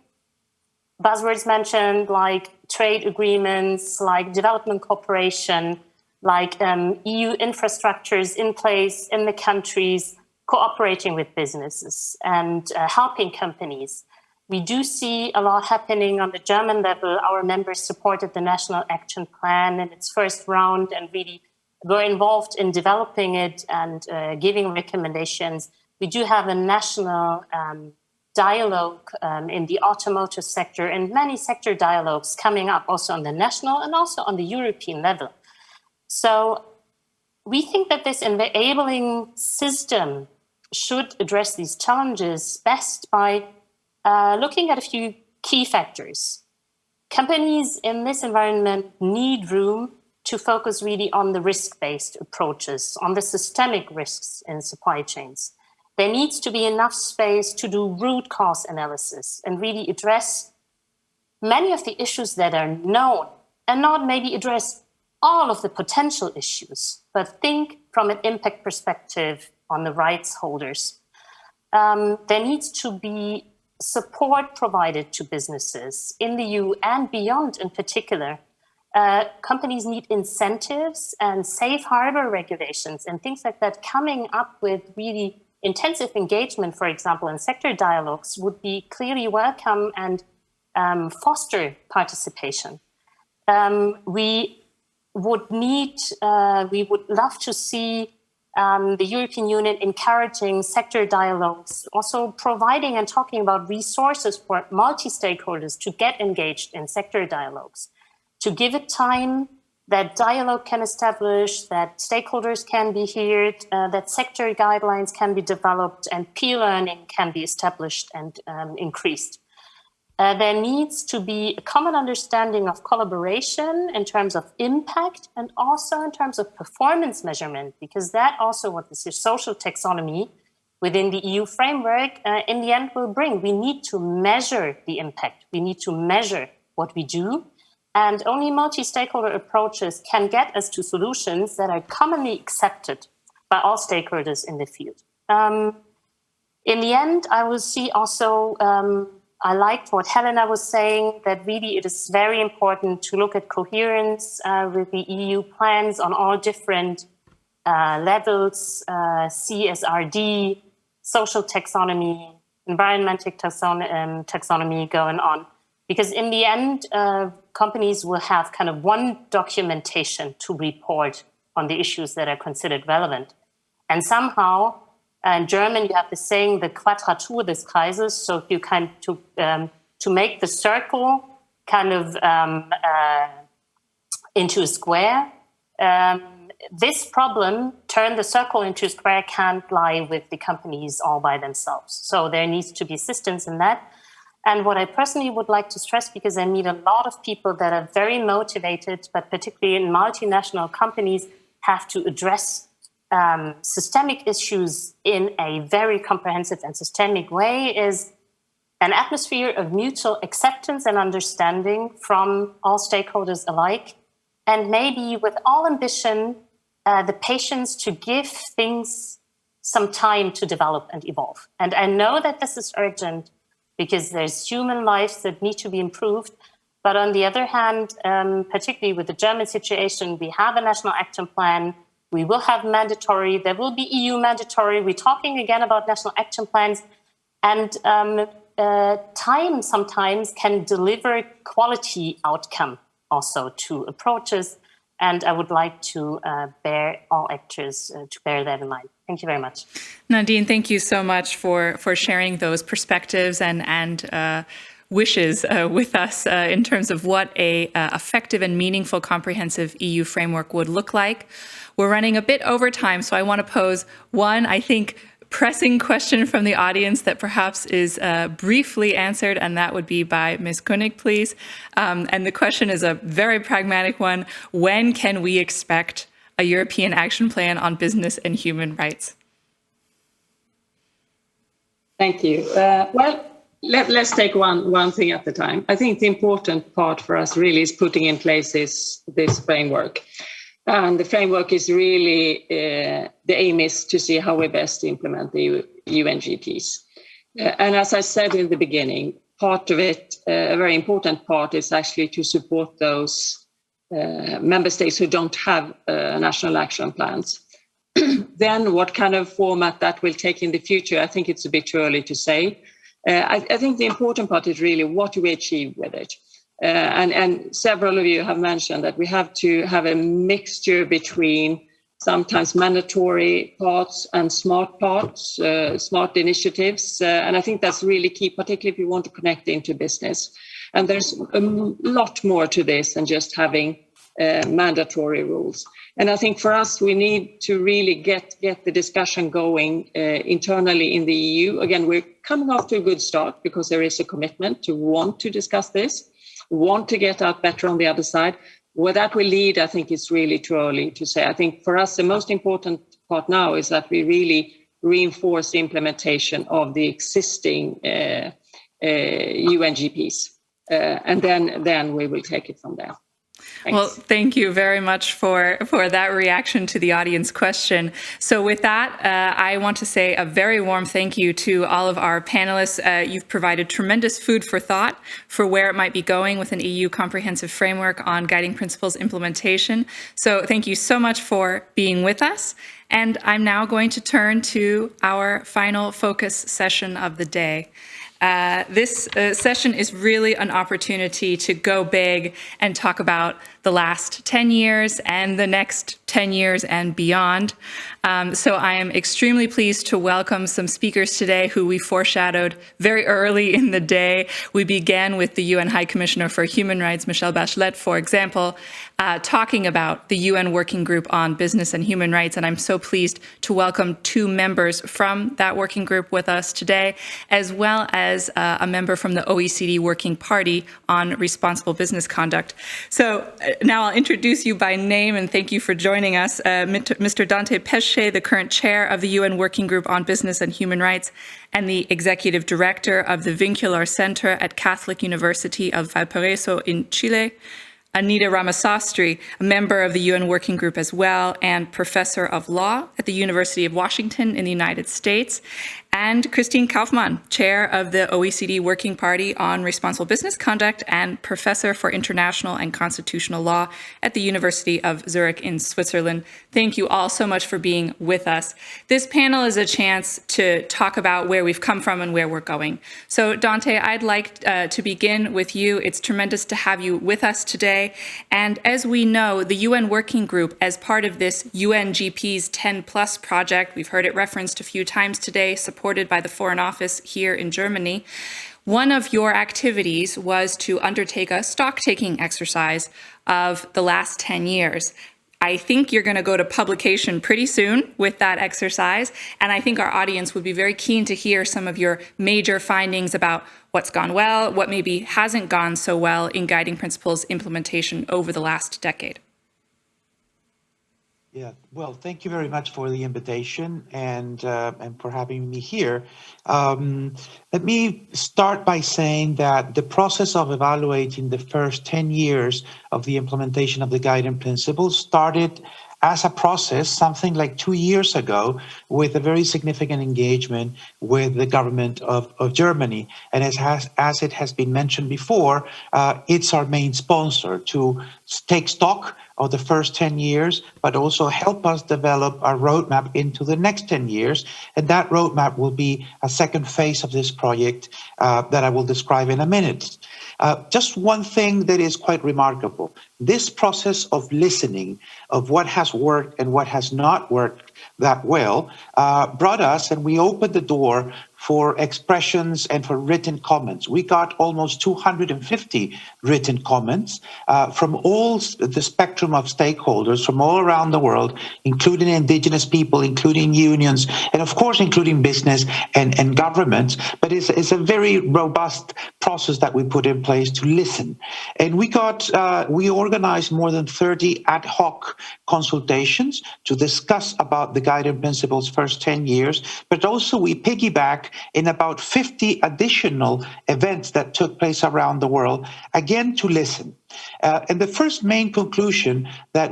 buzzwords mentioned like trade agreements, like development cooperation, like EU infrastructures in place in the countries, cooperating with businesses and helping companies. We do see a lot happening on the German level. Our members supported the National Action Plan in its first round and really were involved in developing it and giving recommendations. We do have a national dialogue in the automotive sector and many sector dialogues coming up also on the national and also on the European level. So we think that this enabling system should address these challenges best by looking at a few key factors. Companies in this environment need room to focus really on the risk-based approaches, on the systemic risks in supply chains. There needs to be enough space to do root cause analysis and really address many of the issues that are known and not maybe address all of the potential issues, but think from an impact perspective on the rights holders. There needs to be support provided to businesses in the EU and beyond in particular. Companies need incentives and safe harbor regulations and things like that. Coming up with really intensive engagement, for example, in sector dialogues would be clearly welcome and foster participation. We would love to see the European Union encouraging sector dialogues, also providing and talking about resources for multi-stakeholders to get engaged in sector dialogues, to give it time that dialogue can establish, that stakeholders can be heard, that sector guidelines can be developed and peer learning can be established and increased. There needs to be a common understanding of collaboration in terms of impact and also in terms of performance measurement, because that also what this social taxonomy within the EU framework in the end will bring. We need to measure the impact. We need to measure what we do. And only multi-stakeholder approaches can get us to solutions that are commonly accepted by all stakeholders in the field. In the end, I will see also, I liked what Helena was saying, that really it is very important to look at coherence with the EU plans on all different levels, CSRD, social taxonomy, environmental taxonomy going on. Because in the end, companies will have kind of one documentation to report on the issues that are considered relevant. And somehow, in German, you have the saying, the Quadratur des Kreises. So you kind to make the circle kind of into a square. This problem, turn the circle into a square, can't lie with the companies all by themselves. So there needs to be assistance in that. And what I personally would like to stress, because I meet a lot of people that are very motivated, but particularly in multinational companies, have to address systemic issues in a very comprehensive and systemic way, is an atmosphere of mutual acceptance and understanding from all stakeholders alike, and maybe with all ambition, the patience to give things some time to develop and evolve. And I know that this is urgent because there's human lives that need to be improved. But on the other hand, particularly with the German situation, we have a national action plan. We will have mandatory, there will be EU mandatory. We're talking again about national action plans. And time sometimes can deliver quality outcome also to approaches. And I would like to bear all actors to bear that in mind. Thank you very much. Nadine, thank you so much for sharing those perspectives and wishes with us in terms of what a effective and meaningful comprehensive EU framework would look like. We're running a bit over time, so I want to pose one, I think, pressing question from the audience that perhaps is briefly answered, and that would be by Ms. Koenig, please. And the question is a very pragmatic one. When can we expect a European action plan on business and human rights? Thank you. Well, let's take one thing at a time. I think the important part for us really is putting in place this framework. And the framework is really, the aim is to see how we best implement the UNGPs. And as I said in the beginning, part of it, a very important part, is actually to support those member states who don't have national action plans. Then what kind of format that will take in the future, I think it's a bit too early to say. I think the important part is really what do we achieve with it? And several of you have mentioned that we have to have a mixture between sometimes mandatory parts and smart parts, smart initiatives. And I think that's really key, particularly if you want to connect into business. And there's a lot more to this than just having mandatory rules. And I think for us, we need to really get the discussion going internally in the EU. Again, we're coming off to a good start because there is a commitment to want to discuss this, want to get out better on the other side. Where that will lead, I think it's really too early to say. I think for us, the most important part now is that we really reinforce the implementation of the existing UNGPs. And then we will take it from there. Thanks. Well, thank you very much for that reaction to the audience question. So with that, I want to say a very warm thank you to all of our panelists. You've provided tremendous food for thought for where it might be going with an EU comprehensive framework on guiding principles implementation. So thank you so much for being with us. And I'm now going to turn to our final focus session of the day. This session is really an opportunity to go big and talk about the last 10 years and the next 10 years and beyond. So I am extremely pleased to welcome some speakers today who we foreshadowed very early in the day. We began with the UN High Commissioner for Human Rights, Michelle Bachelet, for example, talking about the UN Working Group on Business and Human Rights. And I'm so pleased to welcome two members from that working group with us today, as well as a member from the OECD Working Party on Responsible Business Conduct. So now I'll introduce you by name and thank you for joining us. Mr. Dante Pesce, the current chair of the UN Working Group on Business and Human Rights and the executive director of the Vincular Center at Catholic University of Valparaiso in Chile. Anita Ramasastry, a member of the UN Working Group as well, and professor of law at the University of Washington in the United States. and Christine Kaufmann, Chair of the OECD Working Party on Responsible Business Conduct and Professor for International and Constitutional Law at the University of Zurich in Switzerland. Thank you all so much for being with us. This panel is a chance to talk about where we've come from and where we're going. So Dante, I'd like to begin with you. It's tremendous to have you with us today. And as we know, the UN Working Group, as part of this UNGPs 10+ project, we've heard it referenced a few times today, supported by the Foreign Office here in Germany. One of your activities was to undertake a stock-taking exercise of the last 10 years. I think you're going to go to publication pretty soon with that exercise, and I think our audience would be very keen to hear some of your major findings about what's gone well, what maybe hasn't gone so well in guiding principles implementation over the last decade. Yeah, well, thank you very much for the invitation and for having me here. Let me start by saying that the process of evaluating the first 10 years of the implementation of the guiding principles started as a process something like 2 years ago with a very significant engagement with the government of Germany. And as it has been mentioned before, it's our main sponsor to take stock of the first 10 years, but also help us develop our roadmap into the next 10 years. And that roadmap will be a second phase of this project that I will describe in a minute. Just one thing that is quite remarkable. This process of listening of what has worked and what has not worked that well brought us, and we opened the door for expressions and for written comments. We got almost 250 written comments from all the spectrum of stakeholders from all around the world, including indigenous people, including unions, and of course, including business and governments. But it's a very robust process that we put in place to listen. And we organized more than 30 ad hoc consultations to discuss about the guiding principles first 10 years, but also we piggyback in about 50 additional events that took place around the world, again, to listen. And the first main conclusion that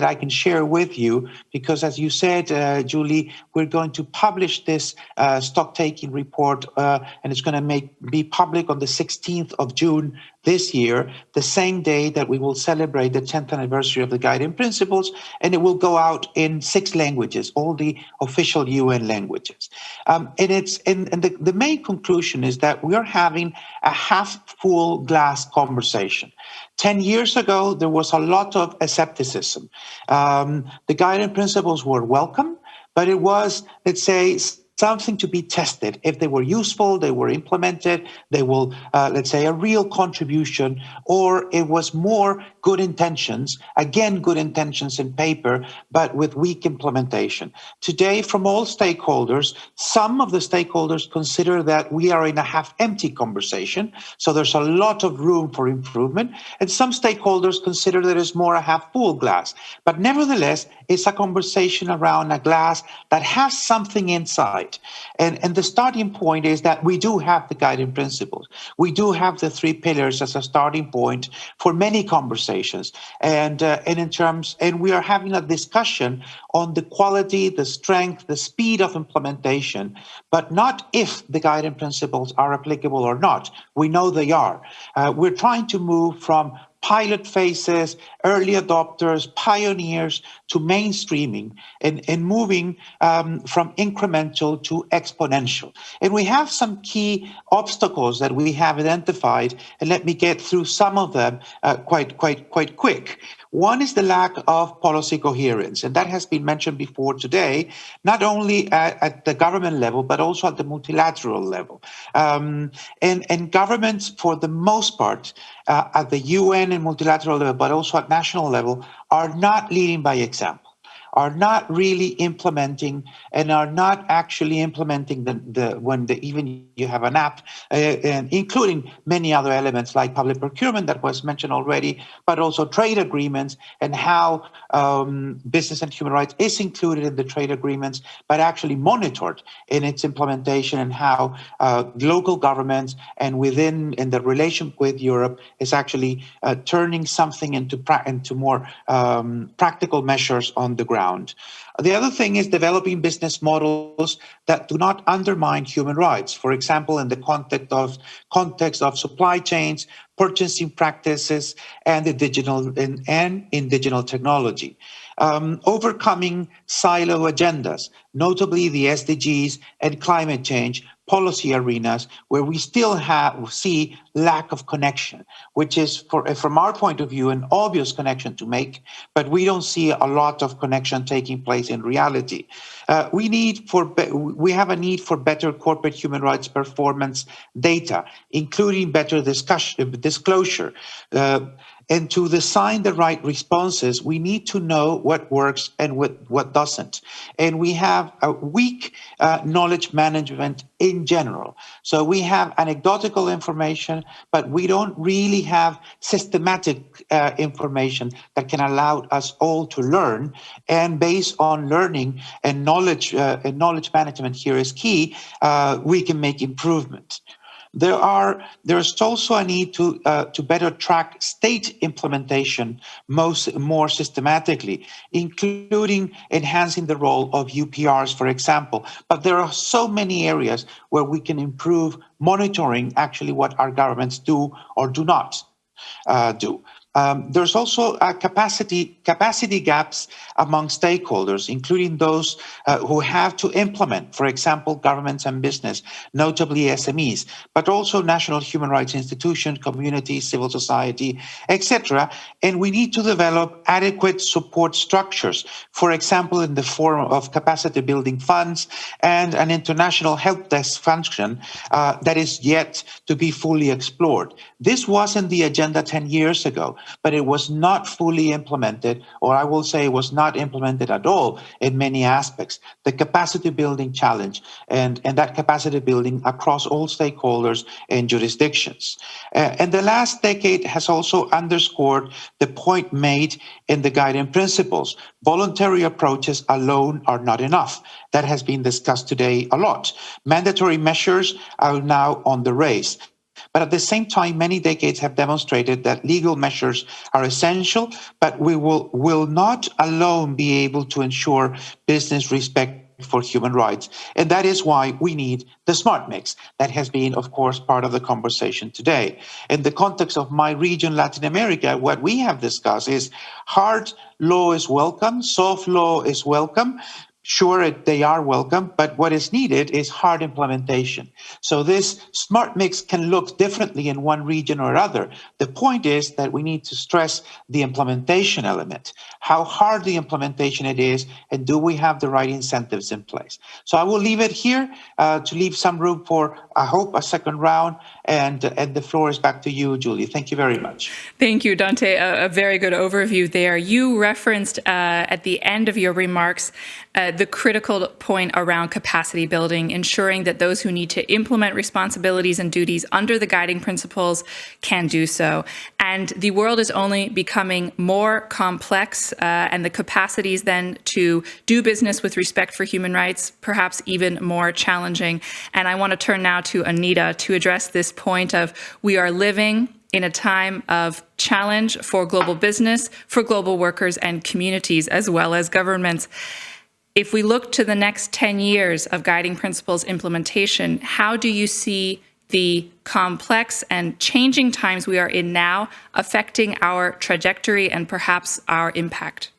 I can share with you, because as you said, Julie, we're going to publish this stock-taking report, and it's going to be public on the 16th of June this year, the same day that we will celebrate the 10th anniversary of the guiding principles, and it will go out in 6 languages, all the official UN languages. And the main conclusion is that we are having a half-full glass conversation. 10 years ago, there was a lot of skepticism. The guiding principles were welcome, but it was, let's say, something to be tested. If they were useful, they were implemented, they will, let's say, a real contribution, or it was more good intentions, again, good intentions in paper, but with weak implementation. Today, from all stakeholders, some of the stakeholders consider that we are in a half-empty conversation, so there's a lot of room for improvement, and some stakeholders consider that it's more a half-full glass. But nevertheless, it's a conversation around a glass that has something inside. And the starting point is that we do have the guiding principles. We do have the 3 pillars as a starting point for many conversations. And we are having a discussion on the quality, the strength, the speed of implementation, but not if the guiding principles are applicable or not. We know they are. We're trying to move from pilot phases, early adopters, pioneers, to mainstreaming and moving from incremental to exponential. And we have some key obstacles that we have identified, and let me get through some of them quite quick. One is the lack of policy coherence, and that has been mentioned before today, not only at the government level, but also at the multilateral level. And governments, for the most part, at the UN and multilateral level, but also at national level, are not leading by example, are not really implementing, and are not actually implementing even you have an app, and including many other elements like public procurement that was mentioned already, but also trade agreements and how business and human rights is included in the trade agreements, but actually monitored in its implementation, and how local governments and in the relation with Europe is actually turning something into more practical measures on the ground. ground. The other thing is developing business models that do not undermine human rights. For example, in the context of supply chains, purchasing practices, and in digital technology. Overcoming silo agendas, notably the SDGs and climate change policy arenas, where we still see lack of connection, which is, from our point of view, an obvious connection to make, but we don't see a lot of connection taking place in reality. We have a need for better corporate human rights performance data, including better disclosure. And to design the right responses, we need to know what works and what doesn't. And we have a weak knowledge management in general. So we have anecdotal information, but we don't really have systematic information that can allow us all to learn. And based on learning and knowledge management here is key, we can make improvement. There's also a need to better track state implementation more systematically, including enhancing the role of UPRs, for example. But there are so many areas where we can improve monitoring actually what our governments do or do not do. There's also capacity gaps among stakeholders, including those who have to implement, for example, governments and business, notably SMEs, but also national human rights institutions, communities, civil society, etc. And we need to develop adequate support structures, for example, in the form of capacity building funds and an international help desk function that is yet to be fully explored. This wasn't the agenda 10 years ago, but it was not fully implemented, or I will say it was not implemented at all in many aspects. The capacity building challenge and that capacity building across all stakeholders and jurisdictions. And the last decade has also underscored the point made in the guiding principles. Voluntary approaches alone are not enough. That has been discussed today a lot. Mandatory measures are now on the race. But at the same time, many decades have demonstrated that legal measures are essential, but we will not alone be able to ensure business respect for human rights. And that is why we need the smart mix that has been, of course, part of the conversation today. In the context of my region, Latin America, what we have discussed is hard law is welcome, soft law is welcome. Sure, they are welcome, but what is needed is hard implementation. So this smart mix can look differently in one region or other. The point is that we need to stress the implementation element, how hard the implementation it is, and do we have the right incentives in place? So I will leave it here to leave some room for, I hope, a second round, and the floor is back to you, Julie. Thank you very much. Thank you, Dante. A very good overview there. You referenced at the end of your remarks the critical point around capacity building, ensuring that those who need to implement responsibilities and duties under the guiding principles can do so. And the world is only becoming more complex, and the capacities then to do business with respect for human rights, perhaps even more challenging. And I want to turn now to Anita to address this point of we are living in a time of challenge for global business, for global workers and communities, as well as governments. If we look to the next 10 years of guiding principles implementation, how do you see the complex and changing times we are in now affecting our trajectory and perhaps our impact?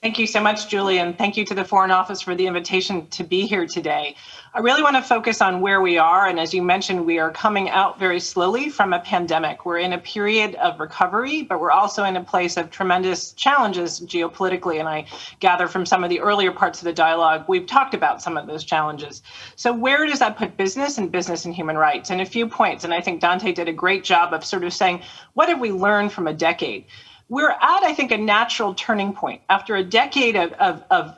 Thank you so much, Julie, and thank you to the Foreign Office for the invitation to be here today. I really want to focus on where we are, and as you mentioned, we are coming out very slowly from a pandemic. We're in a period of recovery, but we're also in a place of tremendous challenges geopolitically, and I gather from some of the earlier parts of the dialogue, we've talked about some of those challenges. So where does that put business and human rights? And a few points, and I think Dante did a great job of sort of saying, what have we learned from a decade? We're at, I think, a natural turning point. After a decade of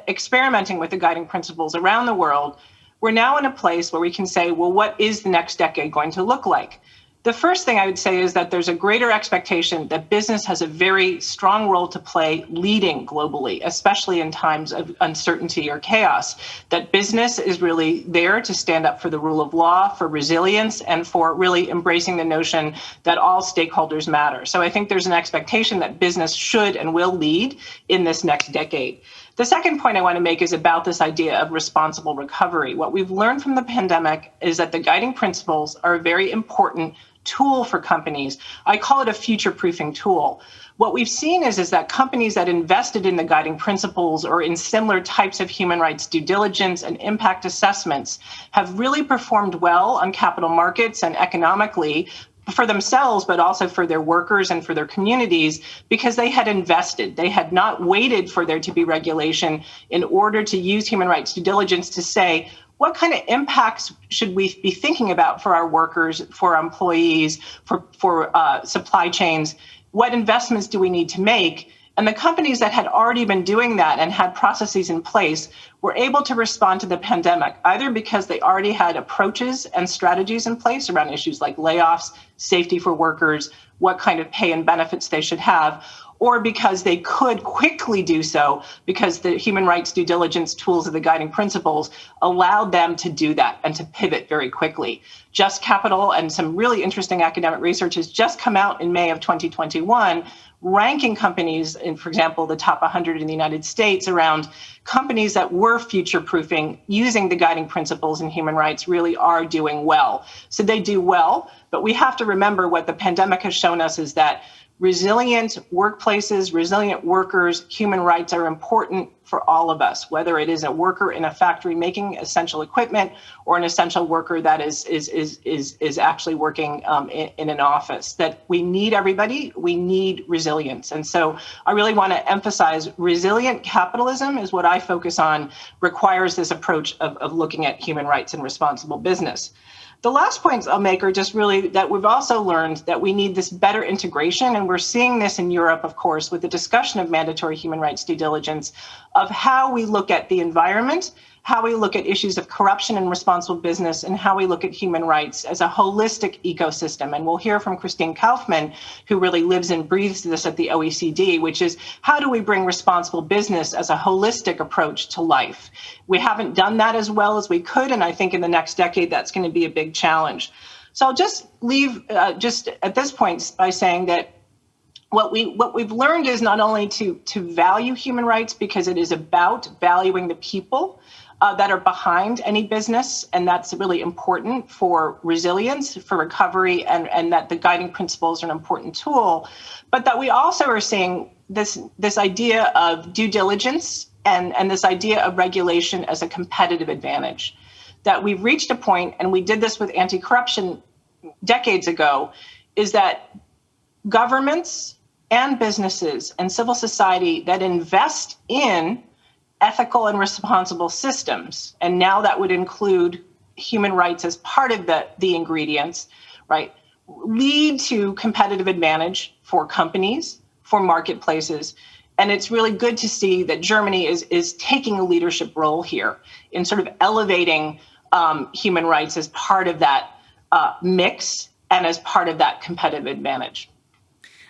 experimenting with the guiding principles around the world, we're now in a place where we can say, well, what is the next decade going to look like? The first thing I would say is that there's a greater expectation that business has a very strong role to play leading globally, especially in times of uncertainty or chaos, that business is really there to stand up for the rule of law, for resilience, and for really embracing the notion that all stakeholders matter. So I think there's an expectation that business should and will lead in this next decade. The second point I want to make is about this idea of responsible recovery. What we've learned from the pandemic is that the guiding principles are a very important tool for companies. I call it a future-proofing tool. What we've seen is that companies that invested in the guiding principles or in similar types of human rights due diligence and impact assessments have really performed well on capital markets and economically for themselves, but also for their workers and for their communities, because they had invested. They had not waited for there to be regulation in order to use human rights due diligence to say, what kind of impacts should we be thinking about for our workers, for our employees, for supply chains? What investments do we need to make? And the companies that had already been doing that and had processes in place were able to respond to the pandemic, either because they already had approaches and strategies in place around issues like layoffs, safety for workers, what kind of pay and benefits they should have, or because they could quickly do so because the human rights due diligence tools of the guiding principles allowed them to do that and to pivot very quickly. Just Capital and some really interesting academic research has just come out in May of 2021, ranking companies in, for example, the top 100 in the United States around companies that were future-proofing using the guiding principles in human rights really are doing well. So they do well, but we have to remember what the pandemic has shown us is that resilient workplaces, resilient workers, human rights are important for all of us, whether it is a worker in a factory making essential equipment or an essential worker that is actually working in an office. That we need everybody, we need resilience. And so I really want to emphasize resilient capitalism is what I focus on, requires this approach of looking at human rights and responsible business. The last points I'll make are just really that we've also learned that we need this better integration, and we're seeing this in Europe, of course, with the discussion of mandatory human rights due diligence, of how we look at the environment, how we look at issues of corruption and responsible business, and how we look at human rights as a holistic ecosystem. And we'll hear from Christine Kaufmann, who really lives and breathes this at the OECD, which is how do we bring responsible business as a holistic approach to life? We haven't done that as well as we could, and I think in the next decade, that's going to be a big challenge. So I'll just leave just at this point by saying that what we've learned is not only to value human rights, because it is about valuing the people that are behind any business, and that's really important for resilience, for recovery, and that the guiding principles are an important tool, but that we also are seeing this idea of due diligence and this idea of regulation as a competitive advantage. That we've reached a point, and we did this with anti-corruption decades ago, is that governments and businesses and civil society that invest in ethical and responsible systems, and now that would include human rights as part of the ingredients, right, lead to competitive advantage for companies, for marketplaces. And it's really good to see that Germany is taking a leadership role here in sort of elevating human rights as part of that mix and as part of that competitive advantage.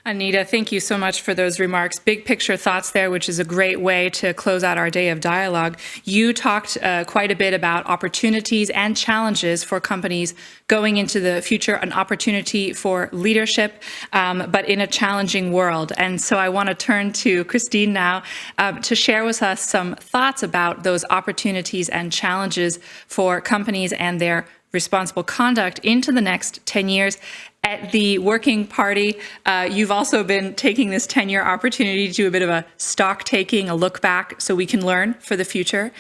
Anita, thank you so much for those remarks. Big picture thoughts there, which is a great way to close out our day of dialogue. You talked quite a bit about opportunities and challenges for companies going into the future, an opportunity for leadership, but in a challenging world. And so I want to turn to Christine now to share with us some thoughts about those opportunities and challenges for companies and their responsible conduct into the next 10 years. At the Working Party, you've also been taking this 10-year opportunity to do a bit of a stock taking, a look back, so we can learn for the future.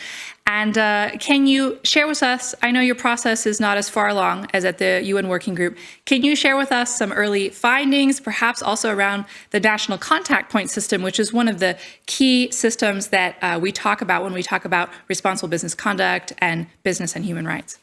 And can you share with us, I know your process is not as far along as at the UN Working Group, can you share with us some early findings, perhaps also around the National Contact Point System, which is one of the key systems that we talk about when we talk about responsible business conduct and business and human rights?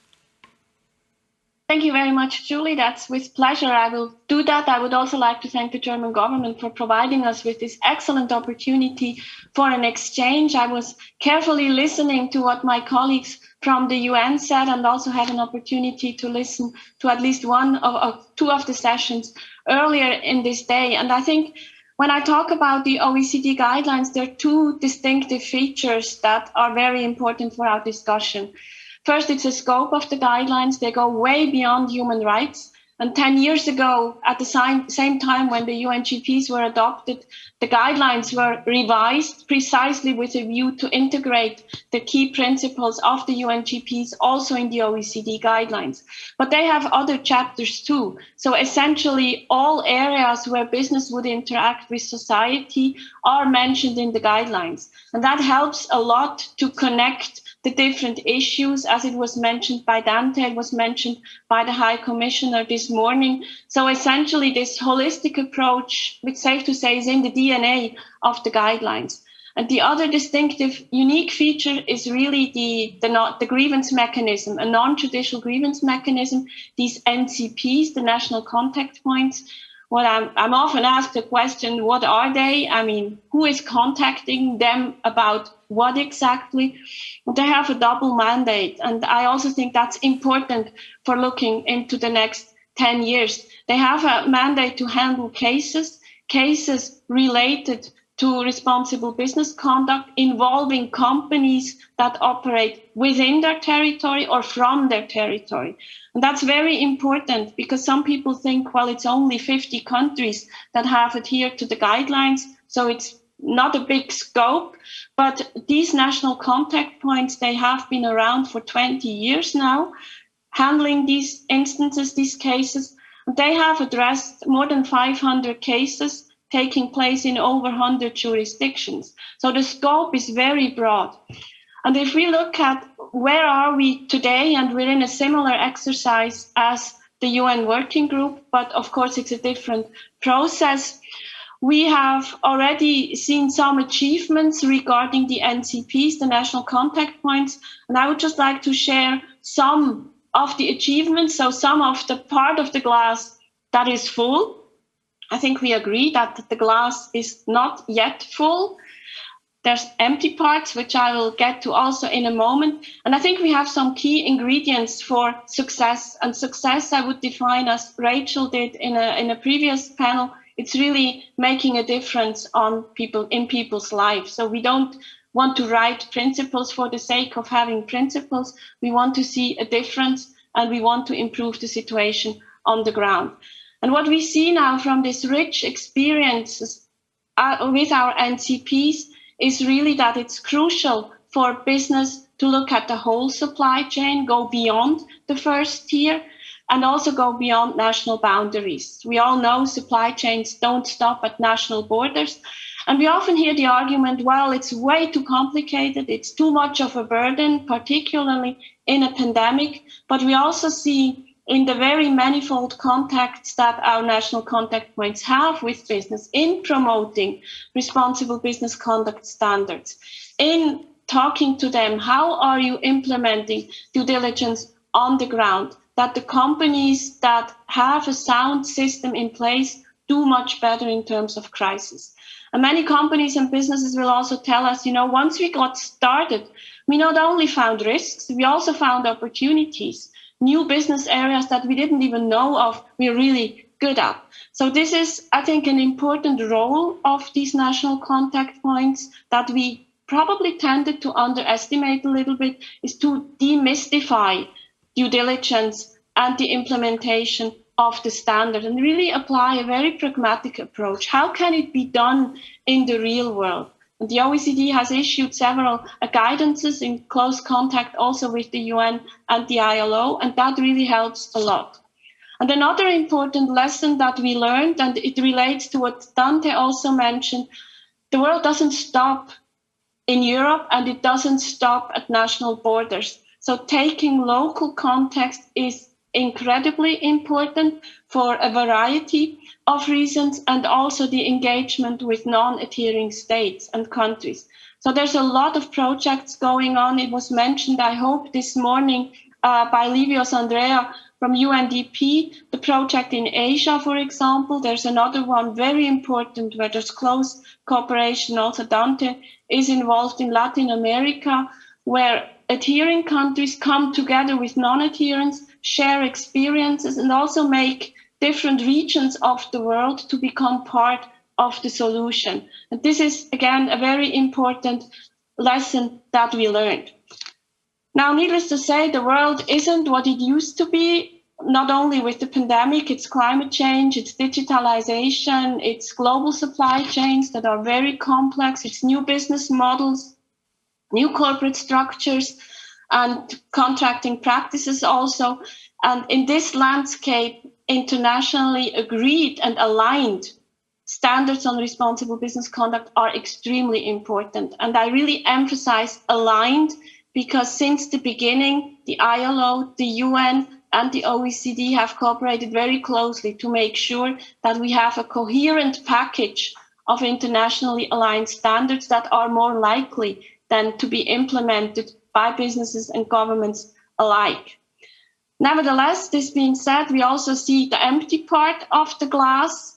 Thank you very much, Julie. That's with pleasure. I will do that. I would also like to thank the German government for providing us with this excellent opportunity for an exchange. I was carefully listening to what my colleagues from the UN said, and also had an opportunity to listen to at least one of two of the sessions earlier in this day. And I think when I talk about the OECD guidelines, there are two distinctive features that are very important for our discussion. First, it's the scope of the guidelines. They go way beyond human rights. And 10 years ago, at the same time when the UNGPs were adopted, the guidelines were revised precisely with a view to integrate the key principles of the UNGPs also in the OECD guidelines. But they have other chapters too. So essentially, all areas where business would interact with society are mentioned in the guidelines. And that helps a lot to connect the different issues, as it was mentioned by Dante, it was mentioned by the High Commissioner this morning. So essentially, this holistic approach, it's safe to say, is in the DNA of the guidelines. And the other distinctive, unique feature is really the grievance mechanism, a non-judicial grievance mechanism, these NCPs, the national contact points. Well, I'm often asked the question, what are they? I mean, who is contacting them about what exactly? They have a double mandate. And I also think that's important for looking into the next 10 years. They have a mandate to handle cases related to responsible business conduct involving companies that operate within their territory or from their territory. And that's very important because some people think, well, it's only 50 countries that have adhered to the guidelines, so it's not a big scope. But these national contact points, they have been around for 20 years now, handling these instances, these cases. They have addressed more than 500 cases taking place in over 100 jurisdictions. So the scope is very broad. And if we look at where are we today, and we're in a similar exercise as the UN Working Group, but of course it's a different process. We have already seen some achievements regarding the NCPs, the national contact points, and I would just like to share some of the achievements, so some of the part of the glass that is full. I think we agree that the glass is not yet full. There's empty parts, which I will get to also in a moment. And I think we have some key ingredients for success. And success, I would define as Rachel did in a previous panel. It's really making a difference in people's lives. So we don't want to write principles for the sake of having principles. We want to see a difference, and we want to improve the situation on the ground. And what we see now from this rich experiences with our NCPs is really that it's crucial for business to look at the whole supply chain, go beyond the first tier, and also go beyond national boundaries. We all know supply chains don't stop at national borders. And we often hear the argument, well, it's way too complicated, it's too much of a burden, particularly in a pandemic. But we also see in the very manifold contacts that our national contact points have with business in promoting responsible business conduct standards, in talking to them, how are you implementing due diligence on the ground, that the companies that have a sound system in place do much better in terms of crisis. And many companies and businesses will also tell us, once we got started, we not only found risks, we also found opportunities. New business areas that we didn't even know of, we're really good at. So this is, I think, an important role of these national contact points that we probably tended to underestimate a little bit, is to demystify due diligence and the implementation of the standard and really apply a very pragmatic approach. How can it be done in the real world? And the OECD has issued several guidances in close contact also with the UN and the ILO, and that really helps a lot. And another important lesson that we learned, and it relates to what Dante also mentioned, the world doesn't stop in Europe and it doesn't stop at national borders. So taking local context is incredibly important for a variety of reasons, and also the engagement with non-adhering states and countries. So there's a lot of projects going on. It was mentioned, I hope, this morning by Livius Andrea from UNDP, the project in Asia, for example. There's another one very important where there's close cooperation. Also Dante is involved in Latin America, where adhering countries come together with non-adherents, share experiences, and also make different regions of the world to become part of the solution. And this is, again, a very important lesson that we learned. Now, needless to say, the world isn't what it used to be, not only with the pandemic, it's climate change, it's digitalization, it's global supply chains that are very complex, it's new business models, new corporate structures, and contracting practices also. And in this landscape, internationally agreed and aligned standards on responsible business conduct are extremely important. And I really emphasize aligned, because since the beginning, the ILO, the UN, and the OECD have cooperated very closely to make sure that we have a coherent package of internationally aligned standards that are more likely than to be implemented by businesses and governments alike. Nevertheless, this being said, we also see the empty part of the glass.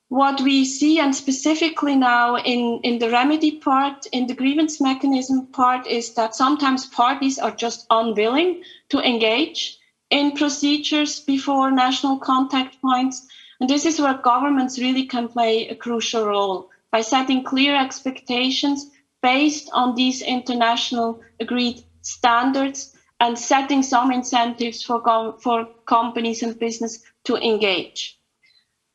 What we see, and specifically now in the remedy part, in the grievance mechanism part, is that sometimes parties are just unwilling to engage in procedures before national contact points. And this is where governments really can play a crucial role by setting clear expectations based on these international agreed standards and setting some incentives for companies and business to engage.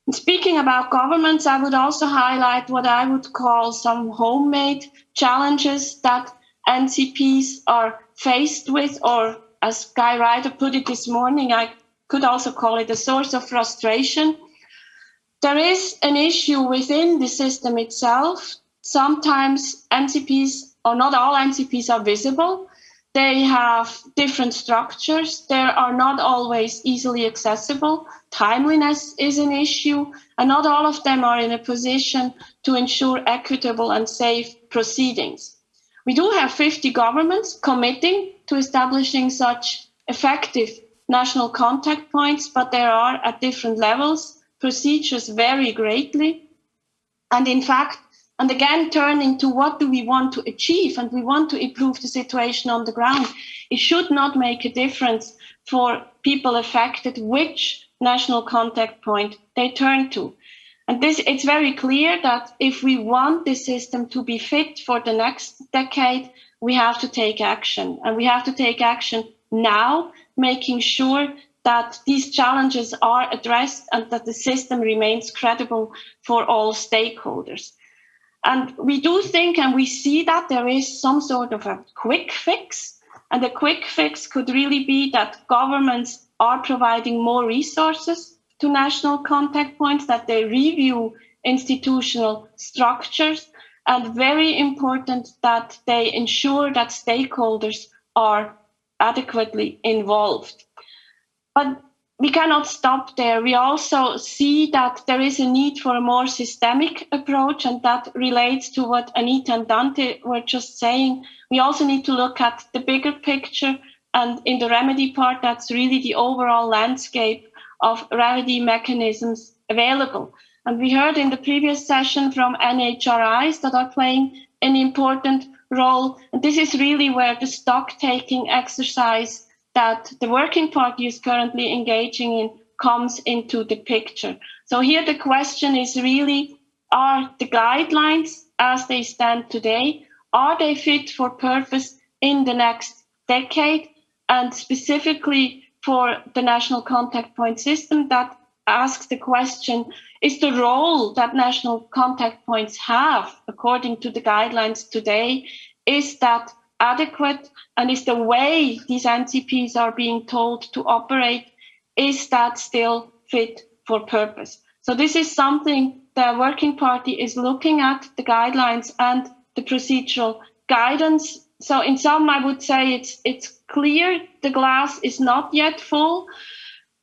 And speaking about governments, I would also highlight what I would call some homemade challenges that NCPs are faced with, or as Guy Ryder put it this morning, I could also call it a source of frustration. There is an issue within the system itself. Sometimes NCPs, or not all NCPs, are visible. They have different structures. They are not always easily accessible. Timeliness is an issue, and not all of them are in a position to ensure equitable and safe proceedings. We do have 50 governments committing to establishing such effective national contact points, but there are at different levels. Procedures vary greatly. And in fact, and again, turning to what do we want to achieve, and we want to improve the situation on the ground, it should not make a difference for people affected which national contact point they turn to. And it's very clear that if we want the system to be fit for the next decade, we have to take action. And we have to take action now, making sure that these challenges are addressed and that the system remains credible for all stakeholders. And we do think, and we see that there is some sort of a quick fix. And the quick fix could really be that governments are providing more resources to national contact points, that they review institutional structures, and very important that they ensure that stakeholders are adequately involved. But we cannot stop there. We also see that there is a need for a more systemic approach, and that relates to what Anita and Dante were just saying. We also need to look at the bigger picture, and in the remedy part, that's really the overall landscape of remedy mechanisms available. And we heard in the previous session from NHRIs that are playing an important role. And this is really where the stock-taking exercise that the Working Party is currently engaging in comes into the picture. So here the question is really, are the guidelines as they stand today, are they fit for purpose in the next decade? And specifically for the national contact point system, that asks the question, is the role that national contact points have according to the guidelines today, is that adequate? And is the way these NCPs are being told to operate, is that still fit for purpose? So this is something the Working Party is looking at, the guidelines and the procedural guidance. So in sum, I would say it's clear the glass is not yet full.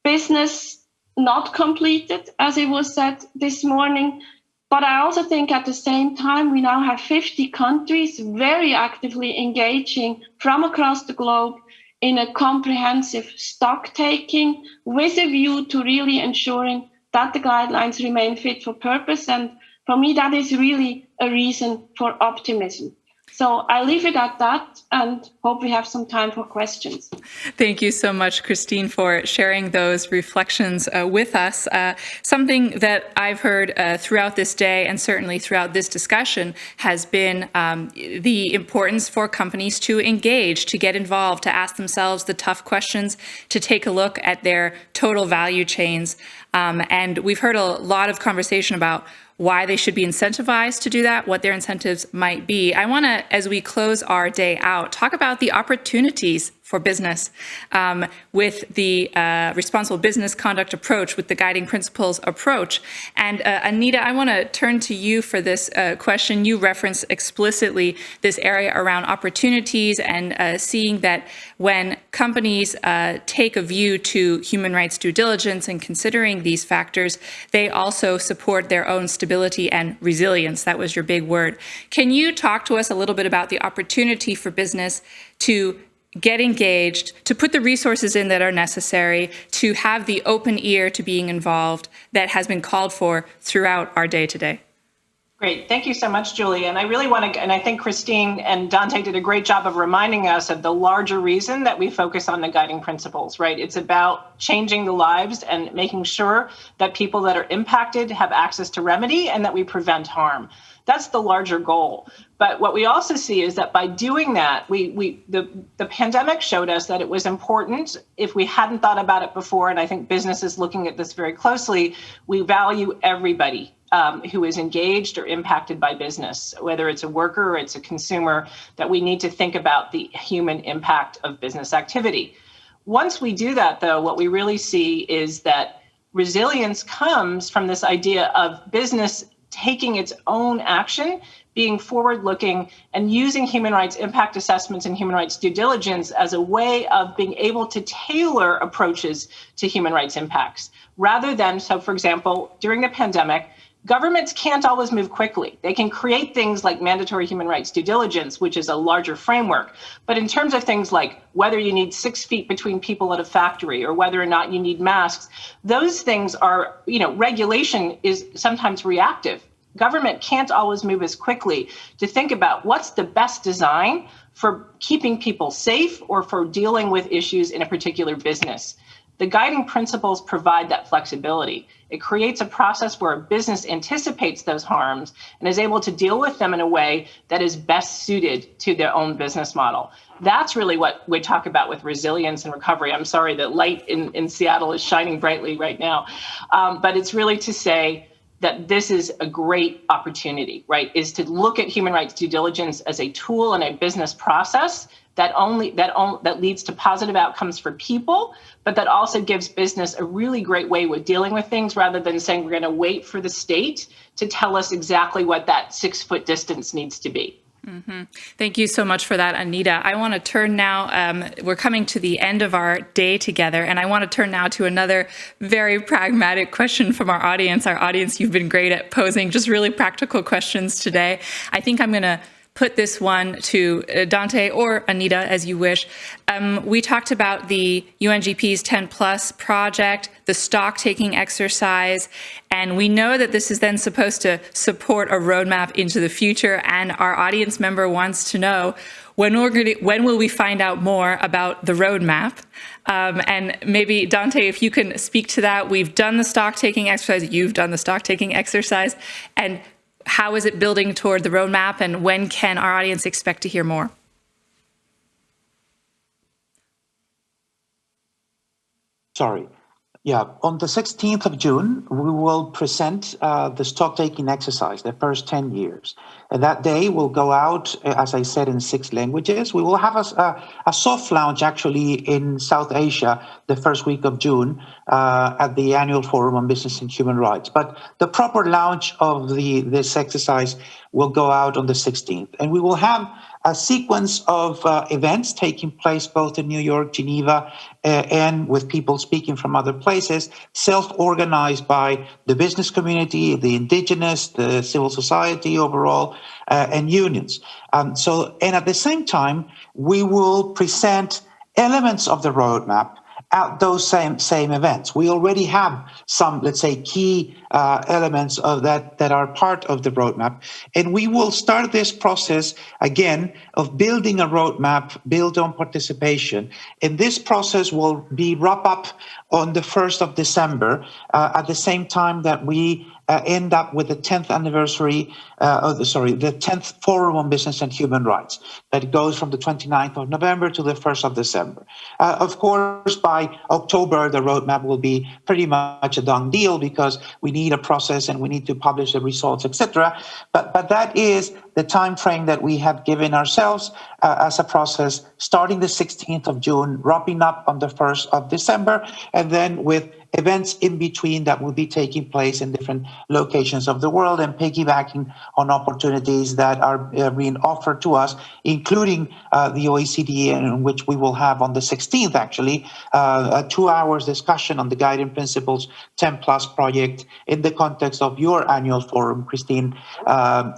Business not completed, as it was said this morning. But I also think at the same time, we now have 50 countries very actively engaging from across the globe in a comprehensive stock taking with a view to really ensuring that the guidelines remain fit for purpose. And for me, that is really a reason for optimism. So I leave it at that and hope we have some time for questions. Thank you so much, Christine, for sharing those reflections with us. Something that I've heard throughout this day and certainly throughout this discussion has been the importance for companies to engage, to get involved, to ask themselves the tough questions, to take a look at their total value chains. And we've heard a lot of conversation about why they should be incentivized to do that, what their incentives might be. I want to, as we close our day out, talk about the opportunities for business with the responsible business conduct approach, with the guiding principles approach. And Anita, I want to turn to you for this question. You referenced explicitly this area around opportunities and seeing that when companies take a view to human rights due diligence and considering these factors, they also support their own stability and resilience. That was your big word. Can you talk to us a little bit about the opportunity for business to get engaged, to put the resources in that are necessary, to have the open ear to being involved that has been called for throughout our day today? Great. Thank you so much, Julie. And I really want to, and I think Christine and Dante did a great job of reminding us of the larger reason that we focus on the guiding principles, right? It's about changing the lives and making sure that people that are impacted have access to remedy and that we prevent harm. That's the larger goal. But what we also see is that by doing that, the pandemic showed us that it was important. If we hadn't thought about it before, and I think business is looking at this very closely, we value everybody who is engaged or impacted by business, whether it's a worker or it's a consumer, that we need to think about the human impact of business activity. Once we do that, though, what we really see is that resilience comes from this idea of business taking its own action, being forward-looking, and using human rights impact assessments and human rights due diligence as a way of being able to tailor approaches to human rights impacts. Rather than, so for example, during the pandemic, governments can't always move quickly. They can create things like mandatory human rights due diligence, which is a larger framework. But in terms of things like whether you need 6 feet between people at a factory or whether or not you need masks, those things are, regulation is sometimes reactive. Government can't always move as quickly to think about what's the best design for keeping people safe or for dealing with issues in a particular business. The guiding principles provide that flexibility. It creates a process where a business anticipates those harms and is able to deal with them in a way that is best suited to their own business model. That's really what we talk about with resilience and recovery. I'm sorry, the light in Seattle is shining brightly right now. But it's really to say that this is a great opportunity, right, is to look at human rights due diligence as a tool and a business process that leads to positive outcomes for people, but that also gives business a really great way with dealing with things rather than saying we're going to wait for the state to tell us exactly what that 6-foot distance needs to be. Mm-hmm. Thank you so much for that, Anita. I want to turn now, we're coming to the end of our day together, and I want to turn now to another very pragmatic question from our audience. Our audience, you've been great at posing just really practical questions today. I think I'm going to put this one to Dante or Anita, as you wish. We talked about the UNGPs 10+ project, the stock-taking exercise, and we know that this is then supposed to support a roadmap into the future, and our audience member wants to know, when will we find out more about the roadmap? And maybe, Dante, if you can speak to that. We've done the stock-taking exercise, you've done the stock-taking exercise, and how is it building toward the roadmap, and when can our audience expect to hear more? Sorry. Yeah, on the 16th of June, we will present the stock-taking exercise, the first 10 years. And that day will go out, as I said, in 6 languages. We will have a soft launch, actually, in South Asia the first week of June at the annual Forum on Business and Human Rights. But the proper launch of this exercise will go out on the 16th. And we will have a sequence of events taking place both in New York, Geneva, and with people speaking from other places, self-organized by the business community, the indigenous, the civil society overall, and unions. And at the same time, we will present elements of the roadmap at those same events. We already have some, let's say, key elements of that are part of the roadmap, and we will start this process again of building a roadmap built on participation. And this process will be wrap up on the 1st of December, at the same time that we end up with the 10th anniversary, the 10th Forum on Business and Human Rights, that goes from the 29th of November to the 1st of December. Of course, by October, the roadmap will be pretty much a done deal because we need a process and we need to publish the results, etc. But that is the time frame that we have given ourselves as a process, starting the 16th of June, wrapping up on the 1st of December, and then with events in between that will be taking place in different locations of the world and piggybacking on opportunities that are being offered to us, including the OECD, in which we will have on the 16th, actually, a 2 hours discussion on the guiding principles 10 plus project in the context of your annual forum, Christine,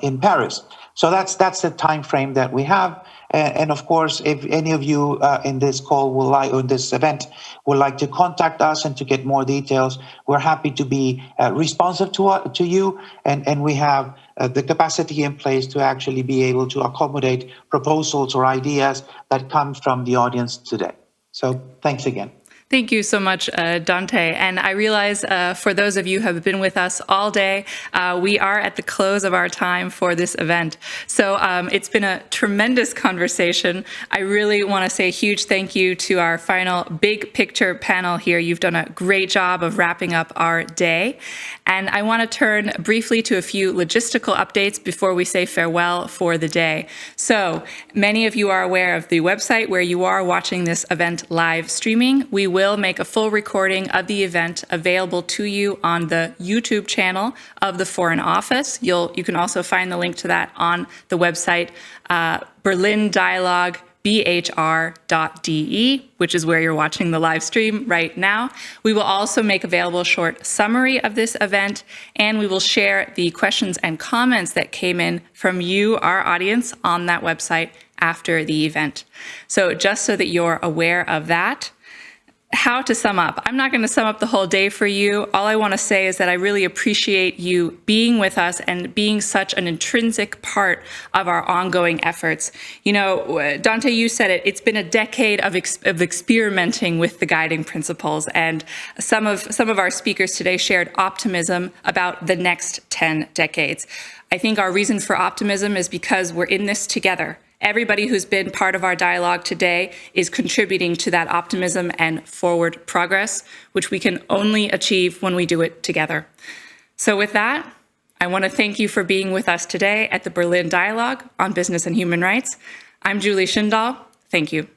in Paris. So that's the time frame that we have. And of course, if any of you in this call will like, or this event would like to contact us and to get more details, we're happy to be responsive to you. And we have the capacity in place to actually be able to accommodate proposals or ideas that come from the audience today. So thanks again. Thank you so much, Dante. And I realize for those of you who have been with us all day, we are at the close of our time for this event. So it's been a tremendous conversation. I really want to say a huge thank you to our final big picture panel here. You've done a great job of wrapping up our day. And I want to turn briefly to a few logistical updates before we say farewell for the day. So many of you are aware of the website where you are watching this event live streaming. We will make a full recording of the event available to you on the YouTube channel of the Foreign Office. You can also find the link to that on the website, Berlin Dialogue, bhr.de, which is where you're watching the live stream right now. We will also make available a short summary of this event, and we will share the questions and comments that came in from you, our audience, on that website after the event. So just so that you're aware of that. How to sum up. I'm not going to sum up the whole day for you. All I want to say is that I really appreciate you being with us and being such an intrinsic part of our ongoing efforts. You know, Dante, you said it, it's been a decade of experimenting with the guiding principles, and some of our speakers today shared optimism about the next 10 decades. I think our reason for optimism is because we're in this together. Everybody who's been part of our dialogue today is contributing to that optimism and forward progress, which we can only achieve when we do it together. So with that, I want to thank you for being with us today at the Berlin Dialogue on Business and Human Rights. I'm Julie Schindal. Thank you.